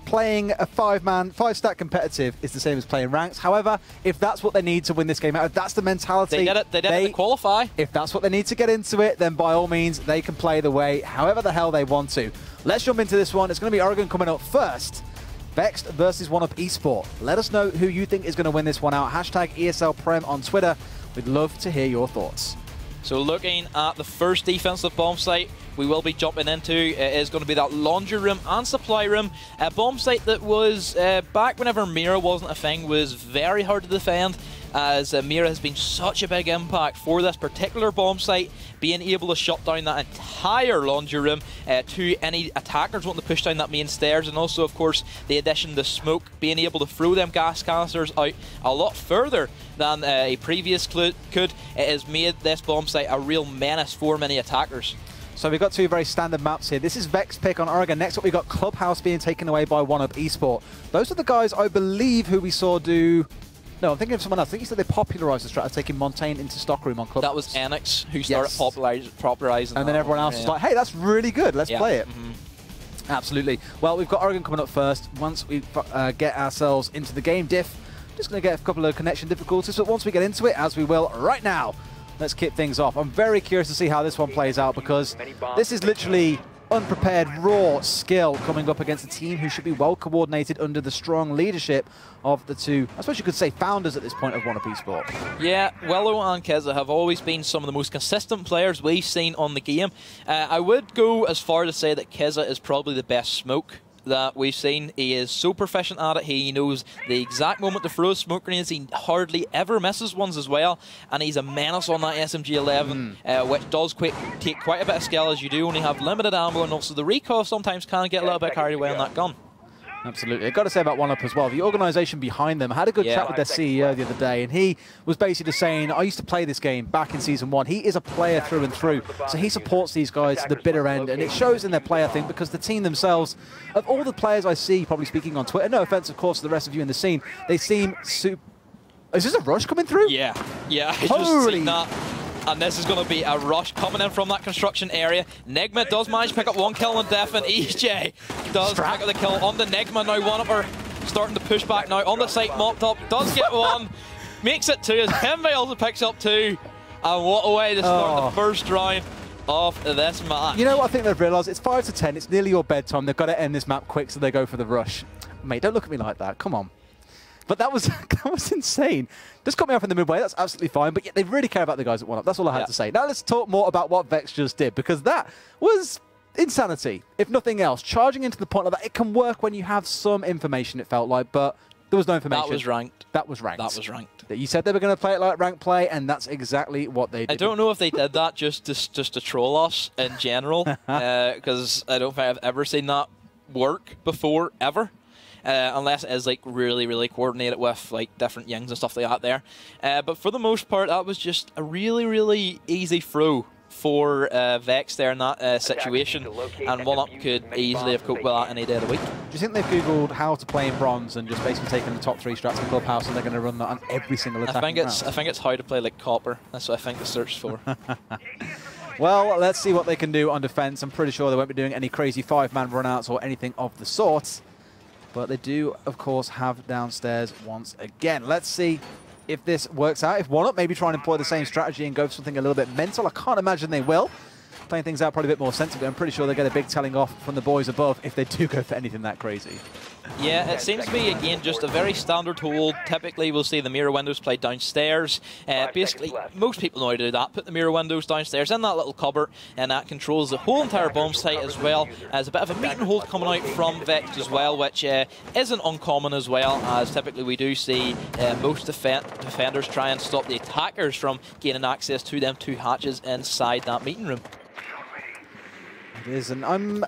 playing a 5-stack competitive is the same as playing ranks. However, if that's what they need to win this game out, if that's the mentality... They did it. They did it to qualify. If that's what they need to get into it, then by all means, they can play the way however the hell they want to. Let's jump into this one. It's going to be Oregon coming up first. Vexed versus 1UPeSport. Let us know who you think is going to win this one out. Hashtag ESL Prem on Twitter. We'd love to hear your thoughts. So looking at the first defensive bomb site we will be jumping into, it is going to be that laundry room and supply room. A bomb site that was, back whenever Mira wasn't a thing, was very hard to defend, as Mira has been such a big impact for this particular bomb site, being able to shut down that entire laundry room to any attackers wanting to push down that main stairs, and also of course the addition to smoke, being able to throw them gas canisters out a lot further than a previous could. It has made this bomb site a real menace for many attackers. So we've got two very standard maps here. This is Vexed pick on Oregon. Next up, we've got Clubhouse being taken away by 1UPeSport. Those are the guys, I believe, who we saw do... No, I'm thinking of someone else. I think he said they popularised the strat of taking Montaigne into Stockroom on Clubhouse. That was Enix who started popularising and then everyone else was like, hey, that's really good. Let's play it. Absolutely. Well, we've got Oregon coming up first. Once we get ourselves into the game, Diff, just going to get a couple of connection difficulties. But once we get into it, as we will right now, let's kick things off. I'm very curious to see how this one plays out, because this is literally unprepared, raw skill coming up against a team who should be well coordinated under the strong leadership of the two, I suppose you could say, founders at this point of 1UPeSport. Yeah, Willow and Keza have always been some of the most consistent players we've seen on the game. I would go as far to say that Keza is probably the best smoke that we've seen. He is so proficient at it. He knows the exact moment to throw smoke grenades. He hardly ever misses ones as well, and he's a menace on that SMG11, which does take quite a bit of skill, as you do only have limited ammo, and also the recoil sometimes can get a little bit carried away on that gun. Absolutely. I've got to say about 1UP as well, the organisation behind them. I had a good chat with their CEO the other day, and he was basically just saying, I used to play this game back in Season 1. He is a player through and through, so he supports these guys to the bitter end, and it shows in their play, I think, because the team themselves, of all the players I see, probably speaking on Twitter, no offence, of course, to the rest of you in the scene, they seem super... Is this a rush coming through? Yeah, I just seen that. And this is going to be a rush coming in from that construction area. Nigma does manage to pick up one kill on Def, and EJ does pick up the kill on the Nigma. Now 1UP starting to push back now on the site, mopped up, does get one, makes it two, as Pembe also picks up two. And what a way to start the first round of this match. You know what I think they've realised? It's 5 to 10, it's nearly your bedtime. They've got to end this map quick, so they go for the rush. Mate, don't look at me like that, come on. But that was insane. Just cut me off in the midway, that's absolutely fine. But yeah, they really care about the guys at 1UP. That's all I had to say. Now let's talk more about what Vex just did, because that was insanity, if nothing else. Charging into the point like that, it can work when you have some information, it felt like, but there was no information. That was ranked. That was ranked. That was ranked. You said they were going to play it like ranked play, and that's exactly what they did. I don't know if they did that just to troll us in general, because I don't think I've ever seen that work before, ever. Unless it is like really coordinated with like different yings and stuff like that there. But for the most part, that was just a really easy throw for Vex there in that situation, and 1UP could easily have coped with that any day of the week. Do you think they've googled how to play in bronze and just basically taken the top 3 strats in Clubhouse, and they're going to run that on every single attack? I think it's how to play like copper. That's what I think the search for. Well, let's see what they can do on defense. I'm pretty sure they won't be doing any crazy 5-man runouts or anything of the sort. But they do, of course, have downstairs once again. Let's see if this works out. If 1UP maybe try and employ the same strategy and go for something a little bit mental. I can't imagine they will. Playing things out probably a bit more sensibly. I'm pretty sure they get a big telling off from the boys above if they do go for anything that crazy. Yeah, it seems to be, again, just a very standard hold. Typically, we'll see the mirror windows played downstairs. Basically, most people know how to do that. Put the mirror windows downstairs in that little cupboard, and that controls the whole entire bomb site, as well as a bit of a meet and hold coming out from Vexed as well, which isn't uncommon as well, as typically we do see most defenders try and stop the attackers from gaining access to them 2 hatches inside that meeting room. It is, and I'm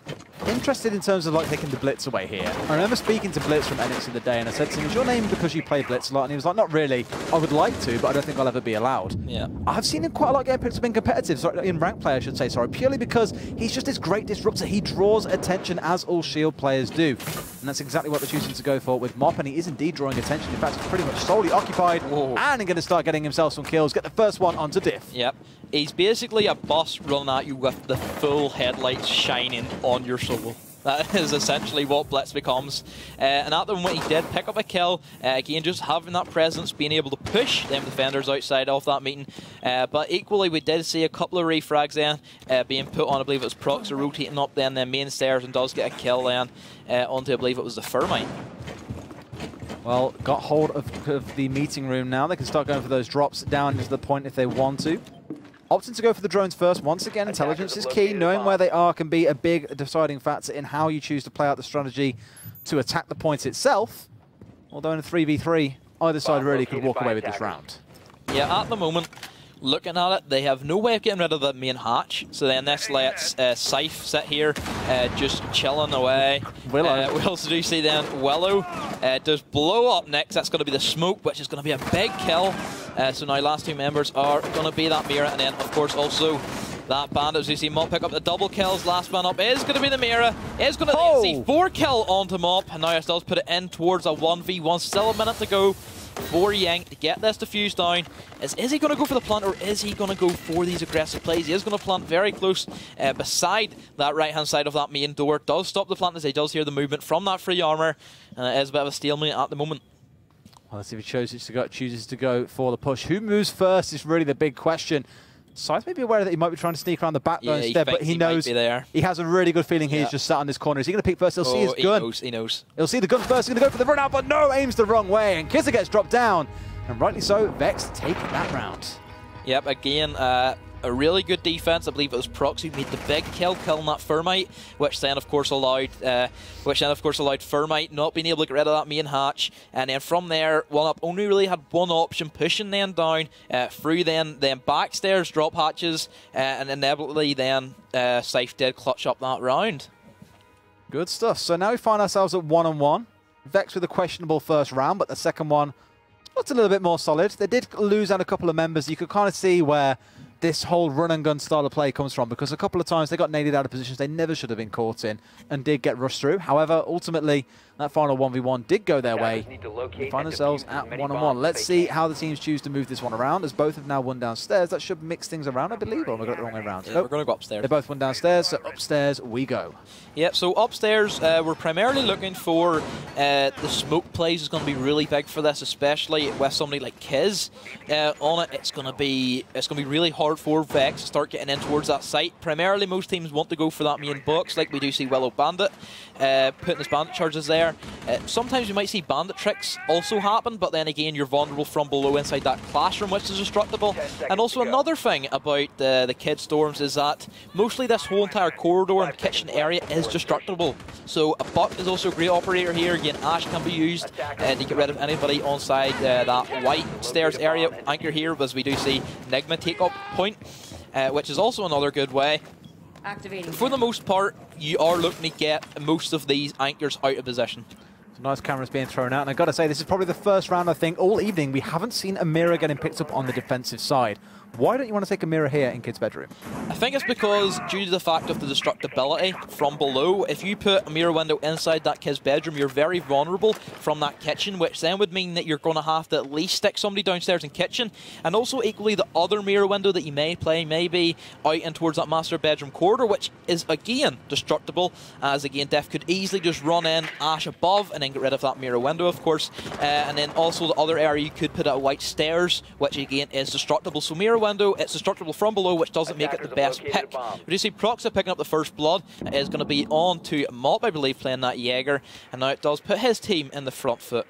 interested in terms of like taking the Blitz away here. I remember speaking to Blitz from Enix in the day, and I said to him, is your name because you play Blitz a lot? And he was like, not really. I would like to, but I don't think I'll ever be allowed. Yeah. I've seen him quite a lot get picked up in competitive, sorry, in ranked play, I should say, sorry, purely because he's just this great disruptor. He draws attention, as all Shield players do. And that's exactly what they're choosing to go for with Mop, and he is indeed drawing attention. In fact, he's pretty much solely occupied. Whoa. And going to start getting himself some kills. Get the first one onto Diff. Yep. He's basically a bus running at you with the full headlights shining on your soul. That is essentially what Blitz becomes. And at the moment, he did pick up a kill. Again, just having that presence, being able to push them defenders outside of that meeting. But equally, we did see a couple of refrags then being put on. I believe it was Proxer rotating up then the main stairs and does get a kill then onto, I believe it was the Thermite. Well, got hold of the meeting room now. They can start going for those drops down into the point if they want to. Opting to go for the drones first. Once again, intelligence is key. Knowing where they are can be a big deciding factor in how you choose to play out the strategy to attack the point itself. Although in a 3v3, either side really could walk away with this round. Yeah, at the moment, looking at it, they have no way of getting rid of the main hatch. So then this lets Scythe sit here, just chilling away. We also do see then Willow does blow up next. That's going to be the smoke, which is going to be a big kill. So now last two members are going to be that Mira, and then of course also that Bandit. As you see Mop pick up the double kills. Last man up is going to be the Mira. Is going to see 4 kill onto Mop, and now does put it in towards a 1v1. Still a minute to go for Yang to get this defuse down. Is he going to go for the plant, or is he going to go for these aggressive plays? He is going to plant very close beside that right-hand side of that main door. Does stop the plant as he does hear the movement from that free armor, and it is a bit of a stalemate at the moment. Well, let's see if he chooses to go for the push. Who moves first is really the big question. Scythe may be aware that he might be trying to sneak around the back though instead, but he knows he has a really good feeling he's just sat on this corner. Is he going to pick first? He'll see his gun. He knows. He'll see the gun first. He's going to go for the run out, but no, aims the wrong way, and Kizza gets dropped down. And rightly so, Vexed take that round. Yep, again, a really good defense. I believe it was Proxy who made the big kill, killing that Thermite, which then of course allowed Thermite not being able to get rid of that main hatch. And then from there, 1UP only really had one option, pushing then down through then backstairs drop hatches, and inevitably then Scythe did clutch up that round. Good stuff. So now we find ourselves at 1-on-1. Vex with a questionable first round, but the second one looked a little bit more solid. They did lose out a couple of members. You could kind of see where this whole run and gun style of play comes from, because a couple of times they got naded out of positions they never should have been caught in and did get rushed through. However, ultimately, that final 1v1 did go their way. We find ourselves at 1-on-1. Let's see how the teams choose to move this one around, as both have now won downstairs. That should mix things around, I believe, or am I got it the wrong way around? Yeah, nope. We're going to go upstairs. They both won downstairs, so upstairs we go. Yep, so upstairs, we're primarily looking for the smoke plays is going to be really big for this, especially with somebody like Kiz on it. It's going to be really hard for Vex to start getting in towards that site. Primarily, most teams want to go for that main box, like we do see Willow Bandit putting his bandit charges there. Sometimes you might see bandit tricks also happen, but then again, you're vulnerable from below inside that classroom, which is destructible. And also another thing about the Kid Storms is that mostly this whole entire corridor and kitchen area is destructible. So a buck is also a great operator here. Again, Ash can be used to get rid of anybody on side that white stairs area. Anchor here, as we do see Nigma take up point, which is also another good way. For the most part, you are looking to get most of these anchors out of position. Nice cameras being thrown out, and I've got to say, this is probably the first round, I think, all evening we haven't seen a mirror getting picked up on the defensive side. Why don't you want to take a mirror here in Kid's bedroom? I think it's because, due to the fact of the destructibility from below, if you put a mirror window inside that Kid's bedroom, you're very vulnerable from that kitchen, which then would mean that you're going to have to at least stick somebody downstairs in kitchen. And also, equally, the other mirror window that you may play may be out in towards that master bedroom corridor, which is, again, destructible, as, again, Def could easily just run in, Ash above, and then get rid of that mirror window, of course. And then also the other area, you could put out white stairs, which, again, is destructible. So mirror window, it's destructible from below, which doesn't make it the best pick. We do see Proxa picking up the first blood. It is going to be on to Mop, I believe, playing that Jaeger, and now it does put his team in the front foot.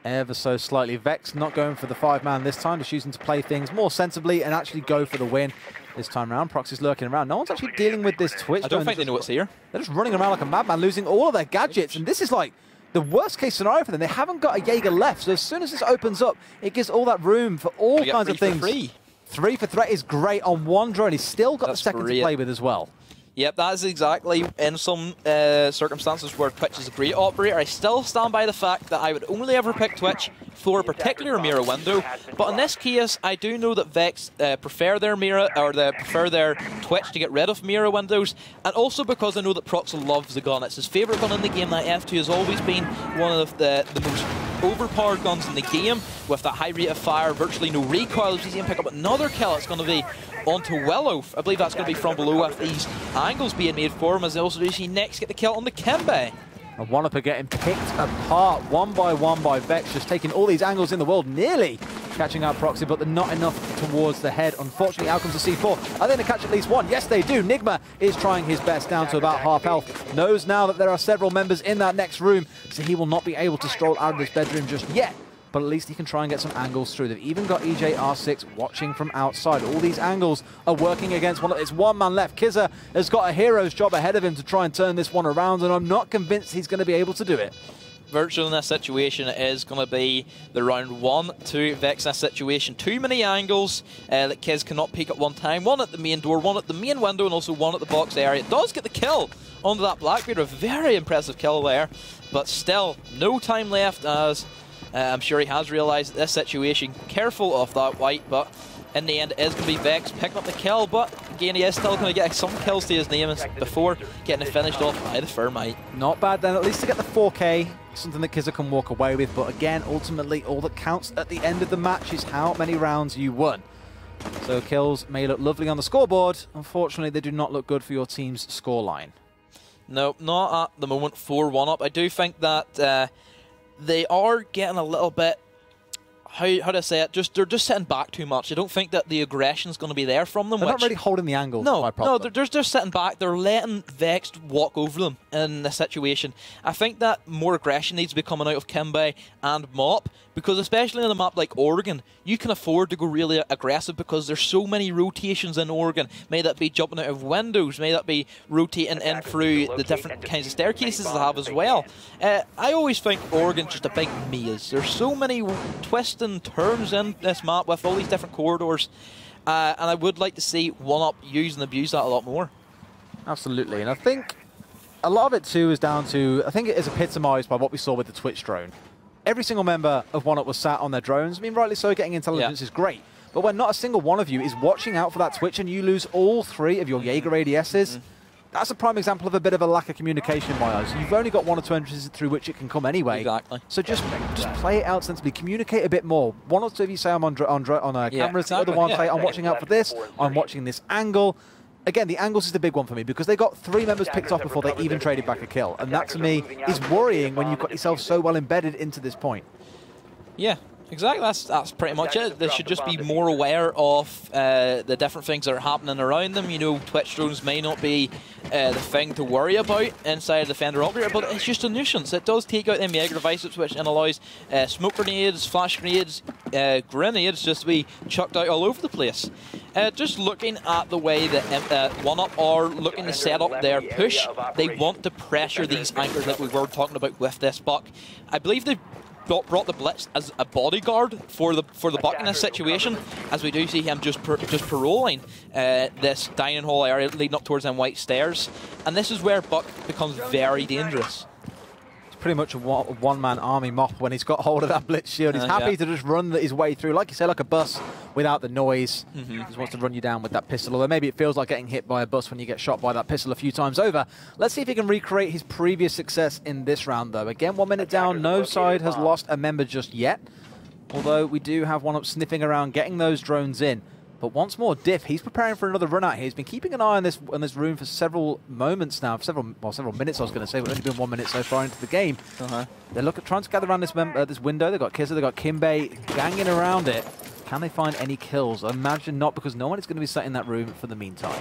Ever so slightly. Vex not going for the 5-man this time, just choosing to play things more sensibly and actually go for the win this time around. Proxy's lurking around. No one's actually dealing with this Twitch. I don't think they know what's here. They're just running around like a madman, losing all of their gadgets, and this is like the worst case scenario for them. They haven't got a Jaeger left, so as soon as this opens up, it gives all that room for all kinds of things. 3 for threat is great on one drone. He's still got the second to play with as well. Yep, that is exactly, in some circumstances where Twitch is a great operator. I still stand by the fact that I would only ever pick Twitch for a particular mirror window, but in this case, I do know that Vex prefer their mirror, or they prefer their Twitch to get rid of mirror windows, and also because I know that Proxa loves the gun. It's his favourite gun in the game. That F2 has always been one of the most overpowered guns in the game, with that high rate of fire, virtually no recoil. As we see him pick up another kill, it's going to be onto Willow. I believe that's going to be from below with these angles being made for him, as they also do see Next get the kill on the Kimbe. And 1UP getting picked apart one by Vexed, just taking all these angles in the world, nearly catching out Proxy, but they're not enough towards the head. Unfortunately, out comes the C4. Are they going to catch at least one? Yes, they do. Nigma is trying his best down to about half health. Knows now that there are several members in that next room, so he will not be able to stroll out of this bedroom just yet. But at least he can try and get some angles through. They've even got EJR6 watching from outside. All these angles are working against one. It's one man left. Kizza has got a hero's job ahead of him to try and turn this one around, and I'm not convinced he's going to be able to do it. Virtual in this situation is going to be the round 1 to Vex in this situation. Too many angles that Kiz cannot peek at one time. One at the main door, one at the main window, and also one at the box area. It does get the kill onto that Blackbeard. A very impressive kill there, but still no time left, as I'm sure he has realised this situation. Careful of that white, but in the end it is going to be Vex picking up the kill, but again he is still going to get some kills to his name before getting it finished off by the Thermite. Not bad then, at least to get the 4K, something that Kizza can walk away with, but again, ultimately all that counts at the end of the match is how many rounds you won. So kills may look lovely on the scoreboard, unfortunately they do not look good for your team's scoreline. No, not at the moment for 1UP. I do think that they are getting a little bit, how do I say it, they're just sitting back too much. I don't think that the aggression's going to be there from them. They're not really holding the angle. No, they're just sitting back. They're letting Vexed walk over them in this situation. I think that more aggression needs to be coming out of Kimbe and Mop, because especially on a map like Oregon, you can afford to go really aggressive because there's so many rotations in Oregon. May that be jumping out of windows, may that be rotating in through the different kinds of staircases they have as well. I always think Oregon's just a big maze. There's so many twists and turns in this map with all these different corridors, and I would like to see 1UP use and abuse that a lot more. Absolutely, and I think a lot of it too is down to, I think it is epitomised by what we saw with the Twitch drone. Every single member of 1UP was sat on their drones. I mean, rightly so, getting intelligence is great, but when not a single one of you is watching out for that Twitch and you lose all 3 of your Jaeger ADSs, that's a prime example of a bit of a lack of communication in my eyes. You've only got 1 or 2 entrances through which it can come anyway. Exactly. So just play it out sensibly. Communicate a bit more. 1 or 2 of you say I'm on cameras. Exactly. The other one say I'm watching out for this. I'm watching this angle. Again, the angles is the big one for me because they got 3 members picked off before they even traded back a kill. And that, to me, is worrying when you've got yourself so well embedded into this point. Yeah. Exactly, that's pretty much it. They should just be more aware of the different things that are happening around them. You know, Twitch drones may not be the thing to worry about inside the Defender Operator, but it's just a nuisance. It does take out them Jaeger devices, which allows smoke grenades, flash grenades, grenades just to be chucked out all over the place. Just looking at the way that 1UP are looking to set up their push, they want to pressure these anchors that we were talking about with this Buck. I believe they've brought the Blitz as a bodyguard for the Buck in this situation, as we do see him just paroling this dining hall area leading up towards them white stairs, and this is where Buck becomes very dangerous. It's pretty much a one-man army Mop when he's got hold of that Blitz shield. He's happy to just run his way through, like you say, like a bus without the noise. He just wants to run you down with that pistol, although maybe it feels like getting hit by a bus when you get shot by that pistol a few times over. Let's see if he can recreate his previous success in this round, though. Again, 1 minute down, no side has lost a member just yet, although we do have 1UP sniffing around, getting those drones in. But once more, Diff, he's preparing for another run out here. He's been keeping an eye on this room for several moments now, several minutes I was going to say, but only been 1 minute so far into the game. They're trying to gather around this window. They've got Kizza, they've got Kimbe ganging around it. Can they find any kills? I imagine not, because no one is going to be sat in that room for the meantime.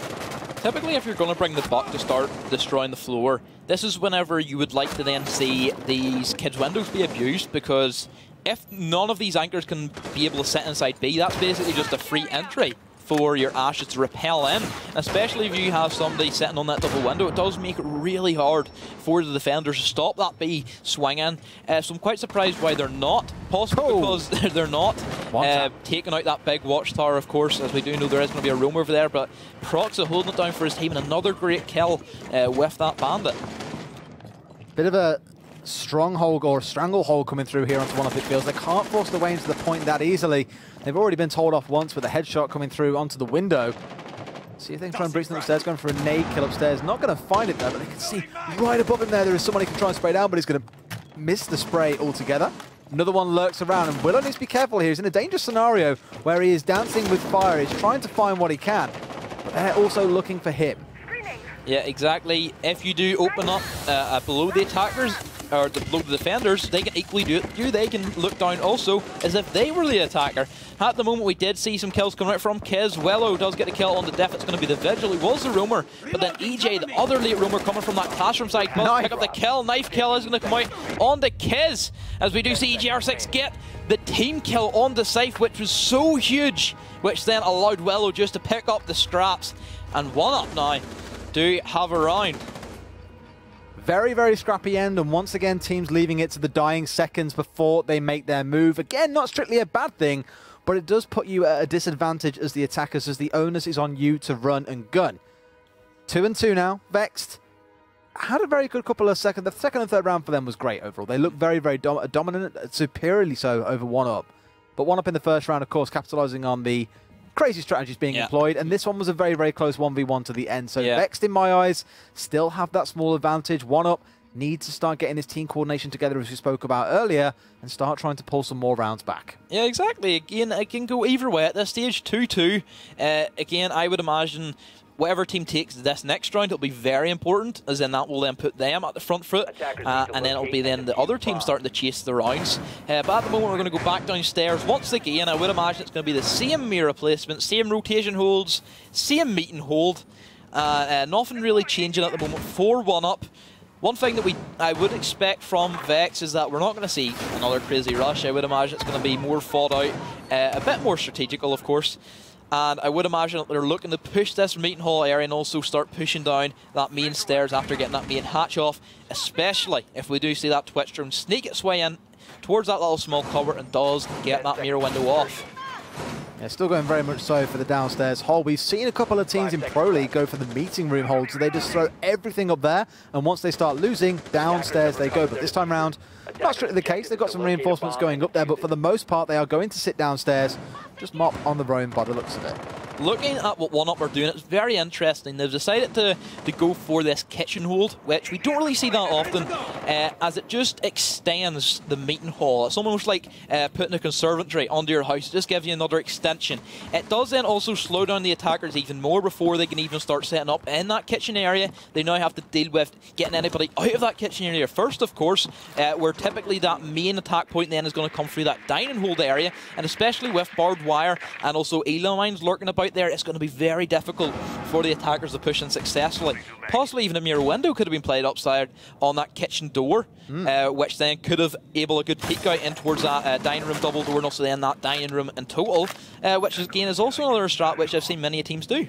Typically, if you're going to bring the Buck to start destroying the floor, this is whenever you would like to then see these kids' windows be abused, because if none of these anchors can be able to sit inside B, that's basically just a free entry for your Ashes to repel in. Especially if you have somebody sitting on that double window, it does make it really hard for the defenders to stop that B swinging. So I'm quite surprised why they're not. Possibly because they're not taking out that big watchtower, of course, as we do know there is going to be a roam over there, but Proxy holding it down for his team, and another great kill with that bandit. Bit of a stronghold or stranglehold coming through here onto 1UP, it feels. They can't force their way into the point that easily. They've already been told off once with a headshot coming through onto the window. See if they can try and breach them upstairs, going for a nade kill upstairs. Not going to find it though, but they can see right above him there is someone he can try and spray down, but he's going to miss the spray altogether. Another one lurks around, and Willow needs to be careful here. He's in a dangerous scenario where he is dancing with fire. He's trying to find what he can, but they're also looking for him. Yeah, exactly. If you do open up below the attackers, or below the defenders, they can equally do it. They can look down also as if they were the attacker. At the moment, we did see some kills coming out from Kiz. Wello does get the kill on the Def. It's going to be the Vigil. He was the roamer, but then EJ, the other late roamer coming from that classroom side, must pick up the kill. Knife kill is going to come out on the Kiz, as we do see EGR6 get the team kill on the Scythe, which was so huge, which then allowed Wello just to pick up the scraps. And 1UP now do have a round. Very, very scrappy end, and once again, teams leaving it to the dying seconds before they make their move. Again, not strictly a bad thing, but it does put you at a disadvantage as the attackers, as the onus is on you to run and gun. 2-2 now. Vexed had a very good couple of seconds. The second and third round for them was great overall. They looked very, very dominant, superiorly so over 1UP. But 1UP in the first round, of course, capitalizing on the crazy strategies being employed, and this one was a very, very close 1v1 to the end. So Vexed, in my eyes, still have that small advantage. 1UP needs to start getting his team coordination together, as we spoke about earlier, and start trying to pull some more rounds back. Yeah, exactly. Again, it can go either way at this stage. 2-2. Again, I would imagine whatever team takes this next round, it'll be very important, as in that will then put them at the front foot, and then it'll be then the other team starting to chase the rounds. But at the moment, we're going to go back downstairs. Once again, I would imagine it's going to be the same mirror placement, same rotation holds, same meet and hold. Nothing really changing at the moment for 1UP. One thing that I would expect from Vex is that we're not going to see another crazy rush. I would imagine it's going to be more thought out, a bit more strategical, of course. And I would imagine that they're looking to push this meeting hall area and also start pushing down that main stairs after getting that main hatch off, especially if we do see that Twitch drone sneak its way in towards that little small cupboard and does get that mirror window off. Yeah, still going very much so for the downstairs hole. We've seen a couple of teams in Pro League go for the meeting room hold, so they just throw everything up there, and once they start losing, downstairs they go. But this time round, not strictly the case. They've got some reinforcements going up there, but for the most part, they are going to sit downstairs, just mop on the roam by the looks of it. Looking at what 1UP are doing, it's very interesting. They've decided to go for this kitchen hold, which we don't really see that often, as it just extends the meeting hall. It's almost like putting a conservatory onto your house. It just gives you another extension. It does then also slow down the attackers even more before they can even start setting up in that kitchen area. They now have to deal with getting anybody out of that kitchen area first, of course, where typically that main attack point then is going to come through that dining hold area, and especially with barbed wire and also elo mines lurking about there, it's going to be very difficult for the attackers to push in successfully. Possibly even a mirror window could have been played upside on that kitchen door, which then could have able a good peek out in towards that dining room double door, and also then that dining room in total, which again is also another strat which I've seen many teams do.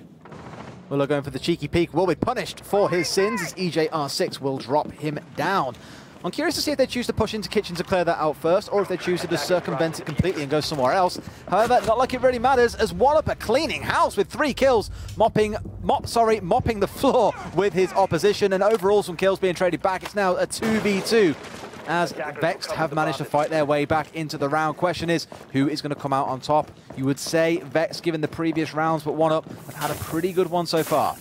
Willow going for the cheeky peek will be punished for his sins, as EJR6 will drop him down. I'm curious to see if they choose to push into kitchen to clear that out first, or if they choose to just circumvent it completely and go somewhere else. However, not like it really matters, as 1UP are cleaning house with 3 kills, mopping the floor with his opposition, and overall some kills being traded back. It's now a 2v2, as Vexed have managed to fight their way back into the round. Question is, who is going to come out on top? You would say Vexed, given the previous rounds, but 1UP have had a pretty good one so far.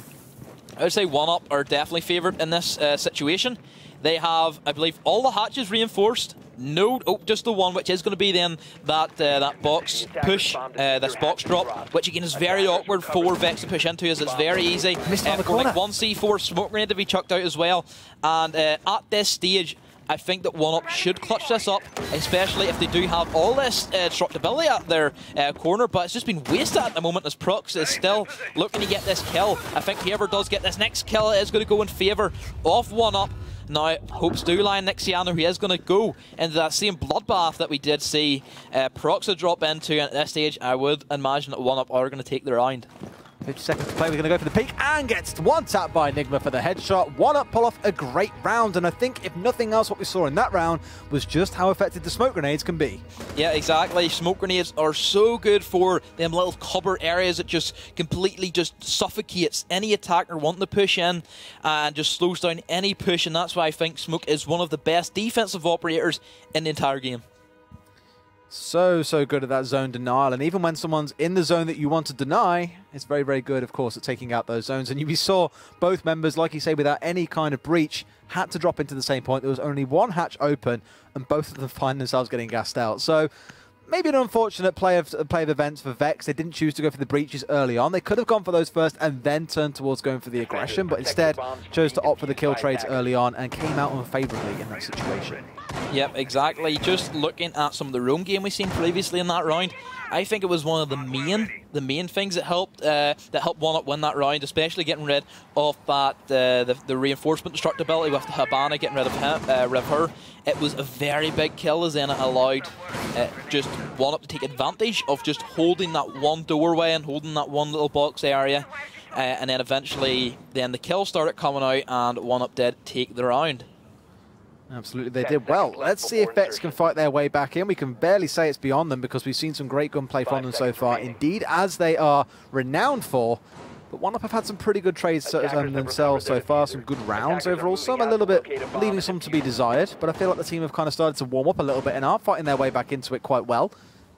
I would say 1UP are definitely favoured in this situation. They have, I believe, all the hatches reinforced. No, just the one, which is going to be then that box push, this box drop, which again is very awkward for Vex to push into, as it's very easy. Missed on the corner. Like 1C4 smoke grenade to be chucked out as well. And at this stage, I think that 1UP should clutch this up, especially if they do have all this destructibility at their corner, but it's just been wasted at the moment, as Prox is still looking to get this kill. I think whoever does get this next kill is going to go in favour of 1UP. Now, hopes do lie in Nixiano, who is going to go into that same bloodbath that we did see Proxa drop into, and at this stage, I would imagine that 1UP are going to take the round. 50 seconds to play, we're going to go for the peak, and gets one tap by Enigma for the headshot. 1UP pull off a great round, and I think, if nothing else, what we saw in that round was just how effective the smoke grenades can be. Yeah, exactly. Smoke grenades are so good for them little cupboard areas. It just completely just suffocates any attacker wanting to push in and just slows down any push, and that's why I think Smoke is one of the best defensive operators in the entire game. So good at that zone denial, and even when someone's in the zone that you want to deny, it's very, very good, of course, at taking out those zones. And we saw both members, like you say, without any kind of breach, had to drop into the same point. There was only one hatch open, and both of them find themselves getting gassed out. So maybe an unfortunate play of events for Vex. They didn't choose to go for the breaches early on. They could have gone for those first and then turned towards going for the aggression, but instead chose to opt for the kill trades early on and came out unfavorably in that situation. Yep, exactly. Just looking at some of the roam game we've seen previously in that round, I think it was one of the main things that helped 1UP win that round, especially getting rid of that the reinforcement destructibility with Habana, getting rid of her. It was a very big kill, as then it allowed just 1UP to take advantage of just holding that one doorway and holding that one little box area, and then eventually the kill started coming out and 1UP did take the round. Absolutely, they did well. Let's see if Vex can fight their way back in. We can barely say it's beyond them because we've seen some great gunplay from them so far, indeed, as they are renowned for. But 1UP have had some pretty good trades themselves so far, some good rounds overall. Some a little bit leaving some to be desired, but I feel like the team have kind of started to warm up a little bit and are fighting their way back into it quite well.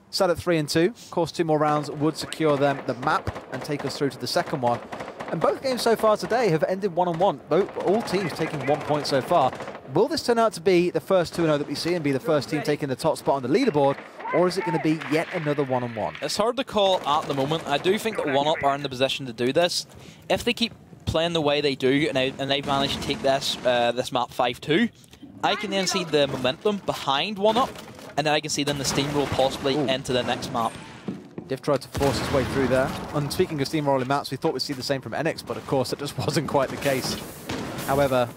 Sat at 3-2. Of course, 2 more rounds would secure them the map and take us through to the second one. And both games so far today have ended 1-on-1. All teams taking 1 point so far. Will this turn out to be the first 2-0 that we see and be the first team taking the top spot on the leaderboard, or is it going to be yet another 1-on-1? It's hard to call at the moment. I do think that 1UP are in the position to do this. If they keep playing the way they do and they've managed to take this map 5-2, I can then see the momentum behind 1UP, and then I can see them the steamroll possibly into the next map. Diff tried to force his way through there. And speaking of steamrolling maps, we thought we'd see the same from NX, but of course it just wasn't quite the case. However,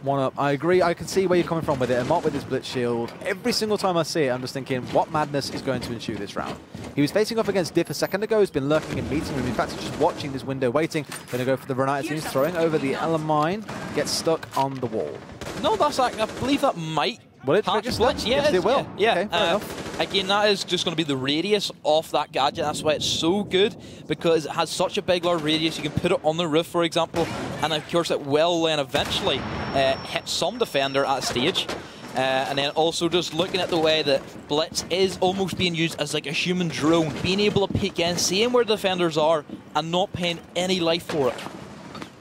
1UP, I agree, I can see where you're coming from with it. And Mark with his blitz shield, every single time I see it, I'm just thinking, what madness is going to ensue this round? He was facing off against Diff a second ago, he's been lurking in meeting room. In fact, he's just watching this window, waiting. Going to go for the Renata teams, throwing over the Elamine, gets stuck on the wall. No, that's I believe that might. Will it trigger blitz? Yeah, yes, it will. Yeah. Okay, fair enough. Again, that is just going to be the radius of that gadget. That's why it's so good, because it has such a big large radius. You can put it on the roof, for example, and of course it will then eventually hit some defender at a stage. And then also just looking at the way that Blitz is almost being used as like a human drone, being able to peek in, seeing where the defenders are, and not paying any life for it.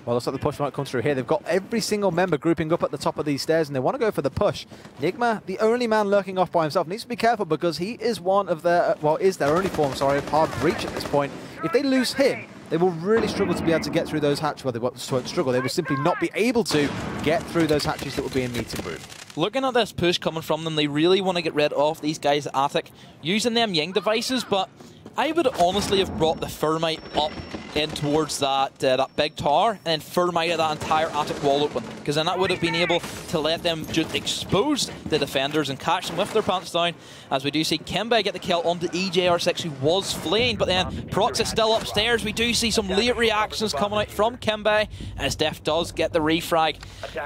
Well, looks like the push might come through here. They've got every single member grouping up at the top of these stairs, and they want to go for the push. Nigma, the only man lurking off by himself, needs to be careful because he is one of their, is their only form, sorry, of hard breach at this point. If they lose him, they will really struggle to be able to get through those hatches. Well, they won't struggle. They will simply not be able to get through those hatches that will be in meeting room. Looking at this push coming from them, they really want to get rid of these guys at Attic, using them Ying devices, but I would honestly have brought the Thermite up in towards that big tower and then Thermite that entire attic wall open, because then that would have been able to let them just expose the defenders and catch them with their pants down. As we do see Kimbe get the kill onto EJR6, who was fleeing, but then Prox is still upstairs. We do see some late reactions coming out from Kimbe as Def does get the refrag,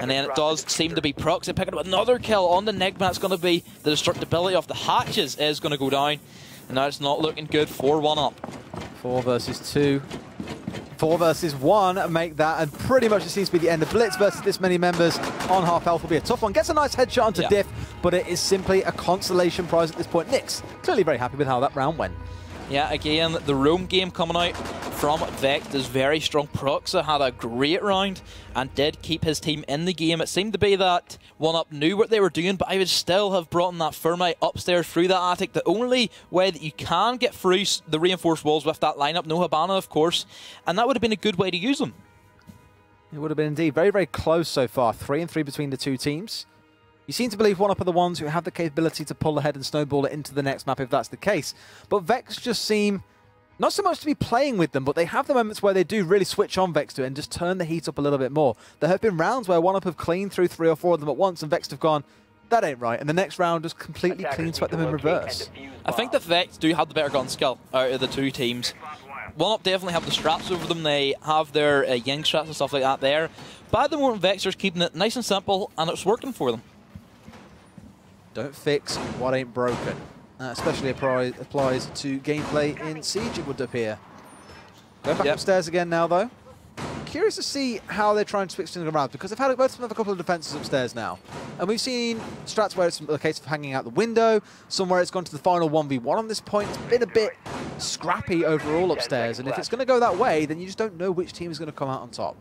and then it does seem to be Prox picking up another kill on the Nigma. It's going to be the destructibility of the hatches is going to go down, and now it's not looking good for 1UP. 4 versus 2. 4 versus 1 make that, and pretty much it seems to be the end of Blitz versus this many members on half health will be a tough one. Gets a nice headshot onto Diff, but it is simply a consolation prize at this point. Nyx clearly very happy with how that round went. Yeah, again, the roam game coming out from Vexed is very strong. Proxa had a great round and did keep his team in the game. It seemed to be that 1UP knew what they were doing, but I would still have brought in that Thermite upstairs through that attic. The only way that you can get through the reinforced walls with that lineup, no Habana, of course, and that would have been a good way to use them. It would have been indeed. Very, very close so far. 3-3 between the two teams. You seem to believe 1UP are the ones who have the capability to pull ahead and snowball it into the next map if that's the case. But Vex just seem not so much to be playing with them, but they have the moments where they do really switch on Vex to it and just turn the heat up a little bit more. There have been rounds where 1UP have cleaned through 3 or 4 of them at once and Vex have gone, that ain't right. And the next round just completely clean swept them in reverse. I think that Vex do have the better gun skill out of the two teams. 1UP definitely have the straps over them. They have their Ying straps and stuff like that there. But at the moment, Vex are keeping it nice and simple, and it's working for them. Don't fix what ain't broken. Especially applies to gameplay in Siege, it would appear. Going back upstairs again now, though. Curious to see how they're trying to switch things around, because they've had both of them have a couple of defences upstairs now. And we've seen strats where it's a case of hanging out the window, somewhere it's gone to the final 1v1 on this point. It's been a bit scrappy overall upstairs, and if it's going to go that way, then you just don't know which team is going to come out on top.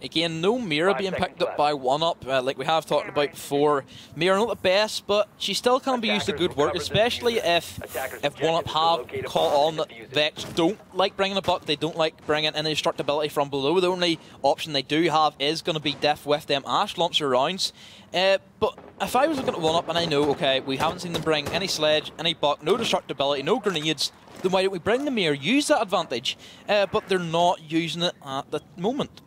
Again, no Mira being picked up by 1UP, like we have talked about before. Mira not the best, but she still can be used to good work, especially if 1UP have caught on that Vex don't like bringing a buck, they don't like bringing any destructibility from below. The only option they do have is going to be Diff with them Ash launcher rounds. But if I was looking at 1UP and I know, okay, we haven't seen them bring any sledge, any buck, no destructibility, no grenades, then why don't we bring the Mira, use that advantage? But they're not using it at the moment.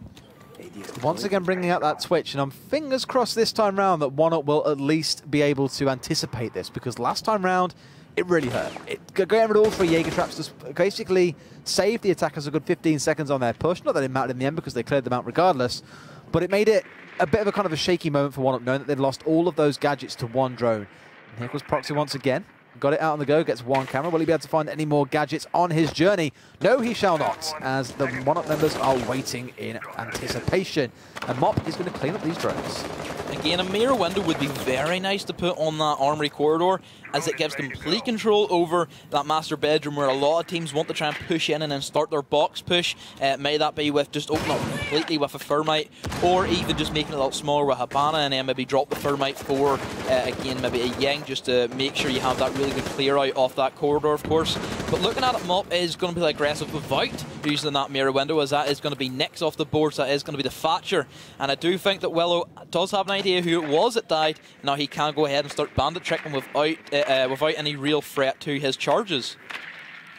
Once again bringing out that twitch, and I'm fingers crossed this time round that 1UP will at least be able to anticipate this, because last time round it really hurt. Getting rid of all 3 Jaeger traps just basically saved the attackers a good 15 seconds on their push. Not that it mattered in the end because they cleared them out regardless, but it made it a bit of a kind of a shaky moment for 1UP, knowing that they'd lost all of those gadgets to 1 drone. And here goes Proxy once again. Got it out on the go, gets 1 camera. Will he be able to find any more gadgets on his journey? No, he shall not, as the 1UP members are waiting in anticipation. And Mop is going to clean up these drones. Again, a Mira window would be very nice to put on that armory corridor, as it gives complete control over that master bedroom where a lot of teams want to try and push in and then start their box push. May that be with just opening up completely with a Thermite, or even just making it a little smaller with a Habana and then maybe drop the Thermite for, again, maybe a Yang, just to make sure you have that really good clear out off that corridor, of course. But looking at it, Mop is going to be aggressive without using that Mira window, as that is going to be next off the board, so that is going to be the Thatcher. And I do think that Willow does have an idea who it was that died. Now he can go ahead and start bandit tricking without any real threat to his charges.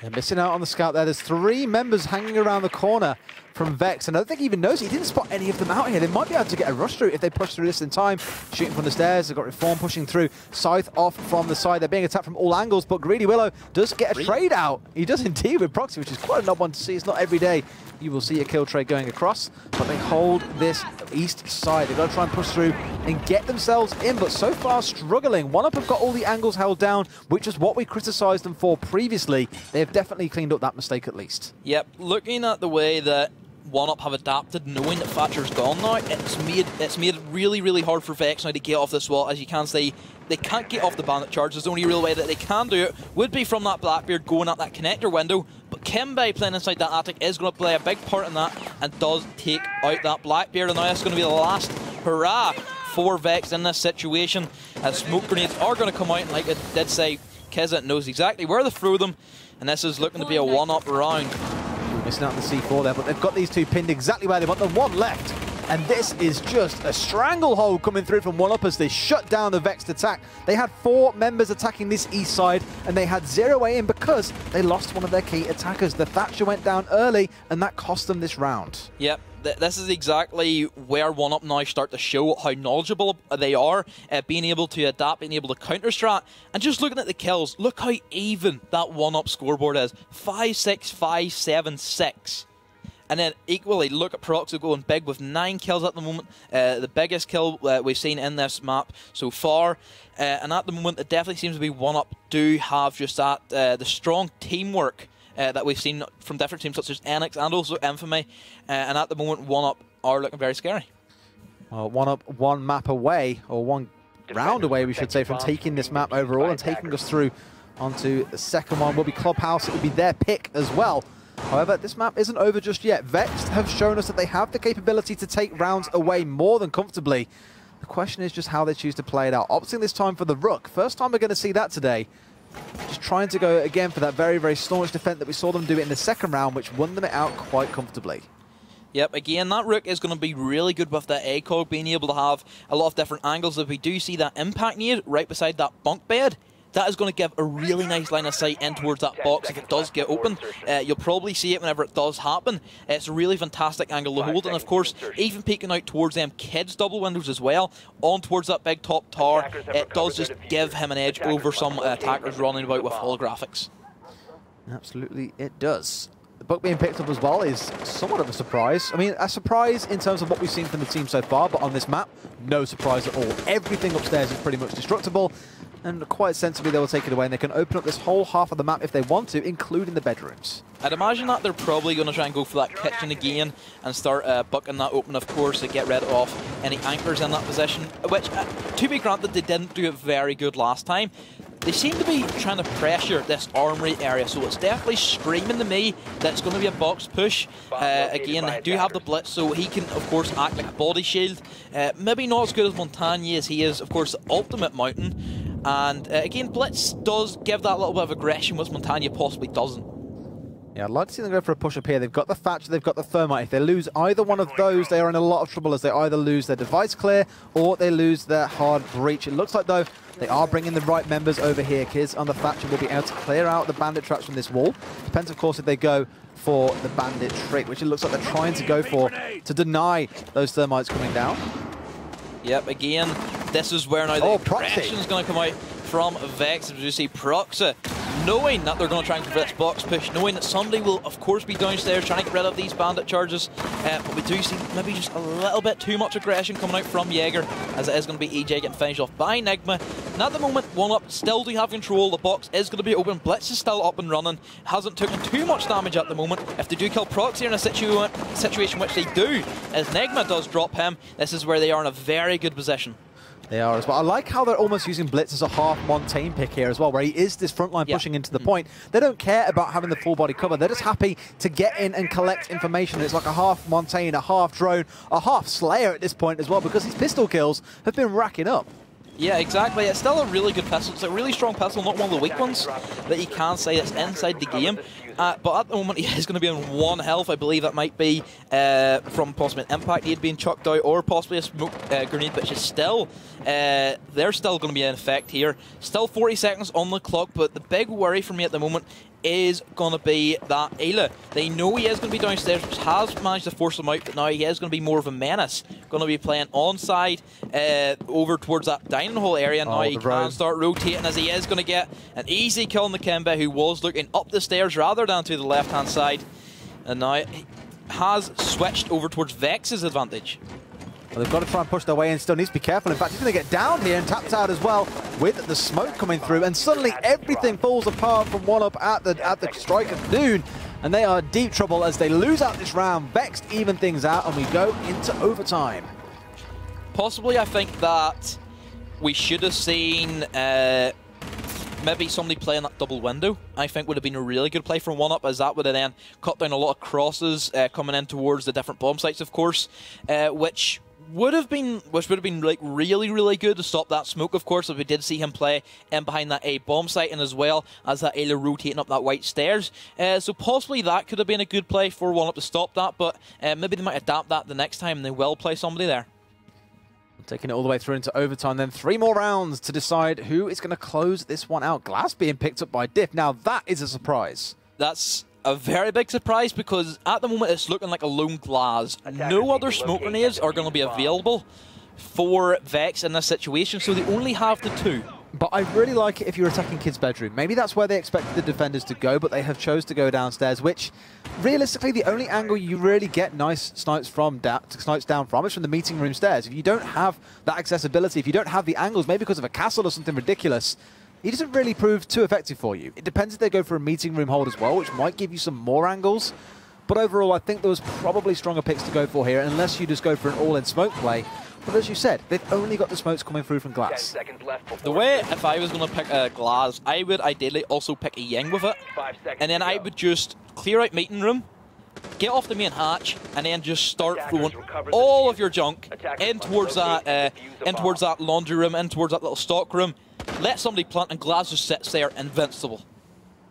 They're missing out on the scout there. There's 3 members hanging around the corner from Vex, and I don't think he even knows. He didn't spot any of them out here. They might be able to get a rush through if they push through this in time. Shooting from the stairs, they've got Reform pushing through. Scythe off from the side. They're being attacked from all angles, but Greedy Willow does get a trade out. He does indeed with Proxy, which is quite an odd one to see. It's not every day you will see a kill trade going across, but they hold this east side. They've got to try and push through and get themselves in, but so far struggling. 1UP have got all the angles held down, which is what we criticised them for previously. They have definitely cleaned up that mistake at least. Yep, looking at the way that 1UP have adapted, knowing that Thatcher's gone now, it's made it really, really hard for Vex now to get off this wall. As you can see, they can't get off the bandit charges. The only real way that they can do it would be from that Blackbeard going at that connector window, but Kimbe playing inside that attic is going to play a big part in that and does take out that Blackbeard, and now that's going to be the last hurrah for Vex in this situation, as smoke grenades are going to come out, and like it did say, Kizit knows exactly where to throw them, and this is looking to be a 1UP round. Missing out on the C4 there, but they've got these 2 pinned exactly where they want them. 1 left. And this is just a stranglehold coming through from 1UP as they shut down the Vexed attack. They had 4 members attacking this east side, and they had 0 in because they lost one of their key attackers. The Thatcher went down early, and that cost them this round. Yep. This is exactly where 1UP now start to show how knowledgeable they are, being able to adapt, being able to counter-strat, and just looking at the kills, look how even that 1UP scoreboard is. 5-6, 5-7, 6. And then equally, look at Proxy going big with 9 kills at the moment, the biggest kill we've seen in this map so far. And at the moment, it definitely seems to be 1UP do have just that, the strong teamwork that we've seen from different teams such as Enix and also Infamy, and at the moment 1UP are looking very scary. Well, 1UP 1 map away, or 1 round away we should say, from taking this map overall and taking us through onto the second one. Will be Clubhouse. It will be their pick as well. However, this map isn't over just yet. Vexed have shown us that they have the capability to take rounds away more than comfortably. The question is just how they choose to play it out. Opting this time for the Rook. First time we're going to see that today. Just trying to go again for that very, very staunch defense that we saw them do it in the second round, which won them it out quite comfortably. Yep, again, that Rook is going to be really good with that ACOG, being able to have a lot of different angles. If we do see that impact nade right beside that bunk bed, that is going to give a really nice line of sight in towards that box if it does get open. You'll probably see it whenever it does happen. It's a really fantastic angle to hold, and of course, even peeking out towards them kids' double windows as well, on towards that big top tower, it does just give him an edge over some attackers running about with holographics. Absolutely, it does. The book being picked up as well is somewhat of a surprise. I mean, a surprise in terms of what we've seen from the team so far, but on this map, no surprise at all. Everything upstairs is pretty much destructible, and quite sensibly they will take it away, and they can open up this whole half of the map if they want to, including the bedrooms. I'd imagine that they're probably going to try and go for that kitchen again and start bucking that open, of course, to get rid of any anchors in that position, which, to be granted, they didn't do it very good last time. They seem to be trying to pressure this armory area, so it's definitely screaming to me that it's going to be a box push. Again, they do have the blitz, so he can, of course, act like a body shield. Maybe not as good as Montagne as he is, of course, the ultimate mountain. And again, blitz does give that little bit of aggression, which Montagne possibly doesn't. Yeah, I'd like to see them go for a push up here. They've got the Thatcher, they've got the Thermite. If they lose either one of those, they are in a lot of trouble, as they either lose their device clear or they lose their hard breach. It looks like, though, they are bringing the right members over here. Kids on the Thatcher will be able to clear out the bandit traps from this wall. Depends, of course, if they go for the bandit trick, which it looks like they're trying to go for to deny those Thermites coming down. Yep, again, this is where now the aggression is going to come out from Vexed. As you see, Proxa, knowing that they're going to try and convert this box push, knowing that somebody will, of course, be downstairs trying to get rid of these bandit charges. But we do see maybe just a little bit too much aggression coming out from Jaeger, as it is going to be EJ getting finished off by Nigma. And at the moment, 1UP still do have control. The box is going to be open. Blitz is still up and running. Hasn't taken too much damage at the moment. If they do kill Proxy in a situation which they do, as Nigma does drop him, this is where they are in a very good position. They are as well. I like how they're almost using Blitz as a half Montaigne pick here as well, where he is this front line pushing into the point. They don't care about having the full body cover. They're just happy to get in and collect information. It's like a half Montaigne, a half drone, a half Slayer at this point as well, because his pistol kills have been racking up. Yeah, exactly. It's still a really good pistol. It's a really strong pistol, not one of the weak ones that you can say that's inside the game. But at the moment, he is going to be on 1 health. I believe that might be from possibly an impact he had been chucked out, or possibly a smoke grenade, which is still, they're still going to be in effect here. Still 40 seconds on the clock, but the big worry for me at the moment is going to be that Ayla. They know he is going to be downstairs, which has managed to force him out, but now he is going to be more of a menace. Going to be playing onside over towards that dining hall area. Now he can start rotating, as he is going to get an easy kill on the Kimbe, who was looking up the stairs rather than to the left-hand side. And now he has switched over towards Vex's advantage. Well, they've got to try and push their way in. Still needs to be careful. In fact, he's going to get down here and tapped out as well with the smoke coming through. And suddenly everything falls apart from 1UP at the strike of noon. And they are in deep trouble as they lose out this round. Vexed even things out, and we go into overtime. Possibly, I think that we should have seen maybe somebody playing that double window. I think would have been a really good play from 1UP, as that would have then cut down a lot of crosses coming in towards the different bomb sites, of course, which would have been like really good to stop that smoke, of course, as we did see him play in behind that A bomb site, and as well as that Ayla rotating up that white stairs. So possibly that could have been a good play for 1UP to stop that, but maybe they might adapt that the next time and they will play somebody there. Taking it all the way through into overtime, then 3 more rounds to decide who is going to close this one out. Glass being picked up by Diff. Now that is a surprise. That's a very big surprise, because at the moment it's looking like a lone Glass. No other smoke grenades are going to be available for Vex in this situation, so they only have the 2. But I really like it if you're attacking Kid's bedroom. Maybe that's where they expected the defenders to go, but they have chose to go downstairs, which realistically the only angle you really get nice snipes down from is from the meeting room stairs. If you don't have that accessibility, if you don't have the angles, maybe because of a castle or something ridiculous, he doesn't really prove too effective for you. It depends if they go for a meeting room hold as well, which might give you some more angles. But overall, I think there was probably stronger picks to go for here, unless you just go for an all-in smoke play. But as you said, they've only got the smokes coming through from Glass. The way, if I was going to pick a Glass, I would ideally also pick a Ying with it. And then I would just clear out meeting room, get off the main hatch, and then just start throwing all of your junk in towards that laundry room, in towards that little stock room. Let somebody plant, and Glass just sits there invincible.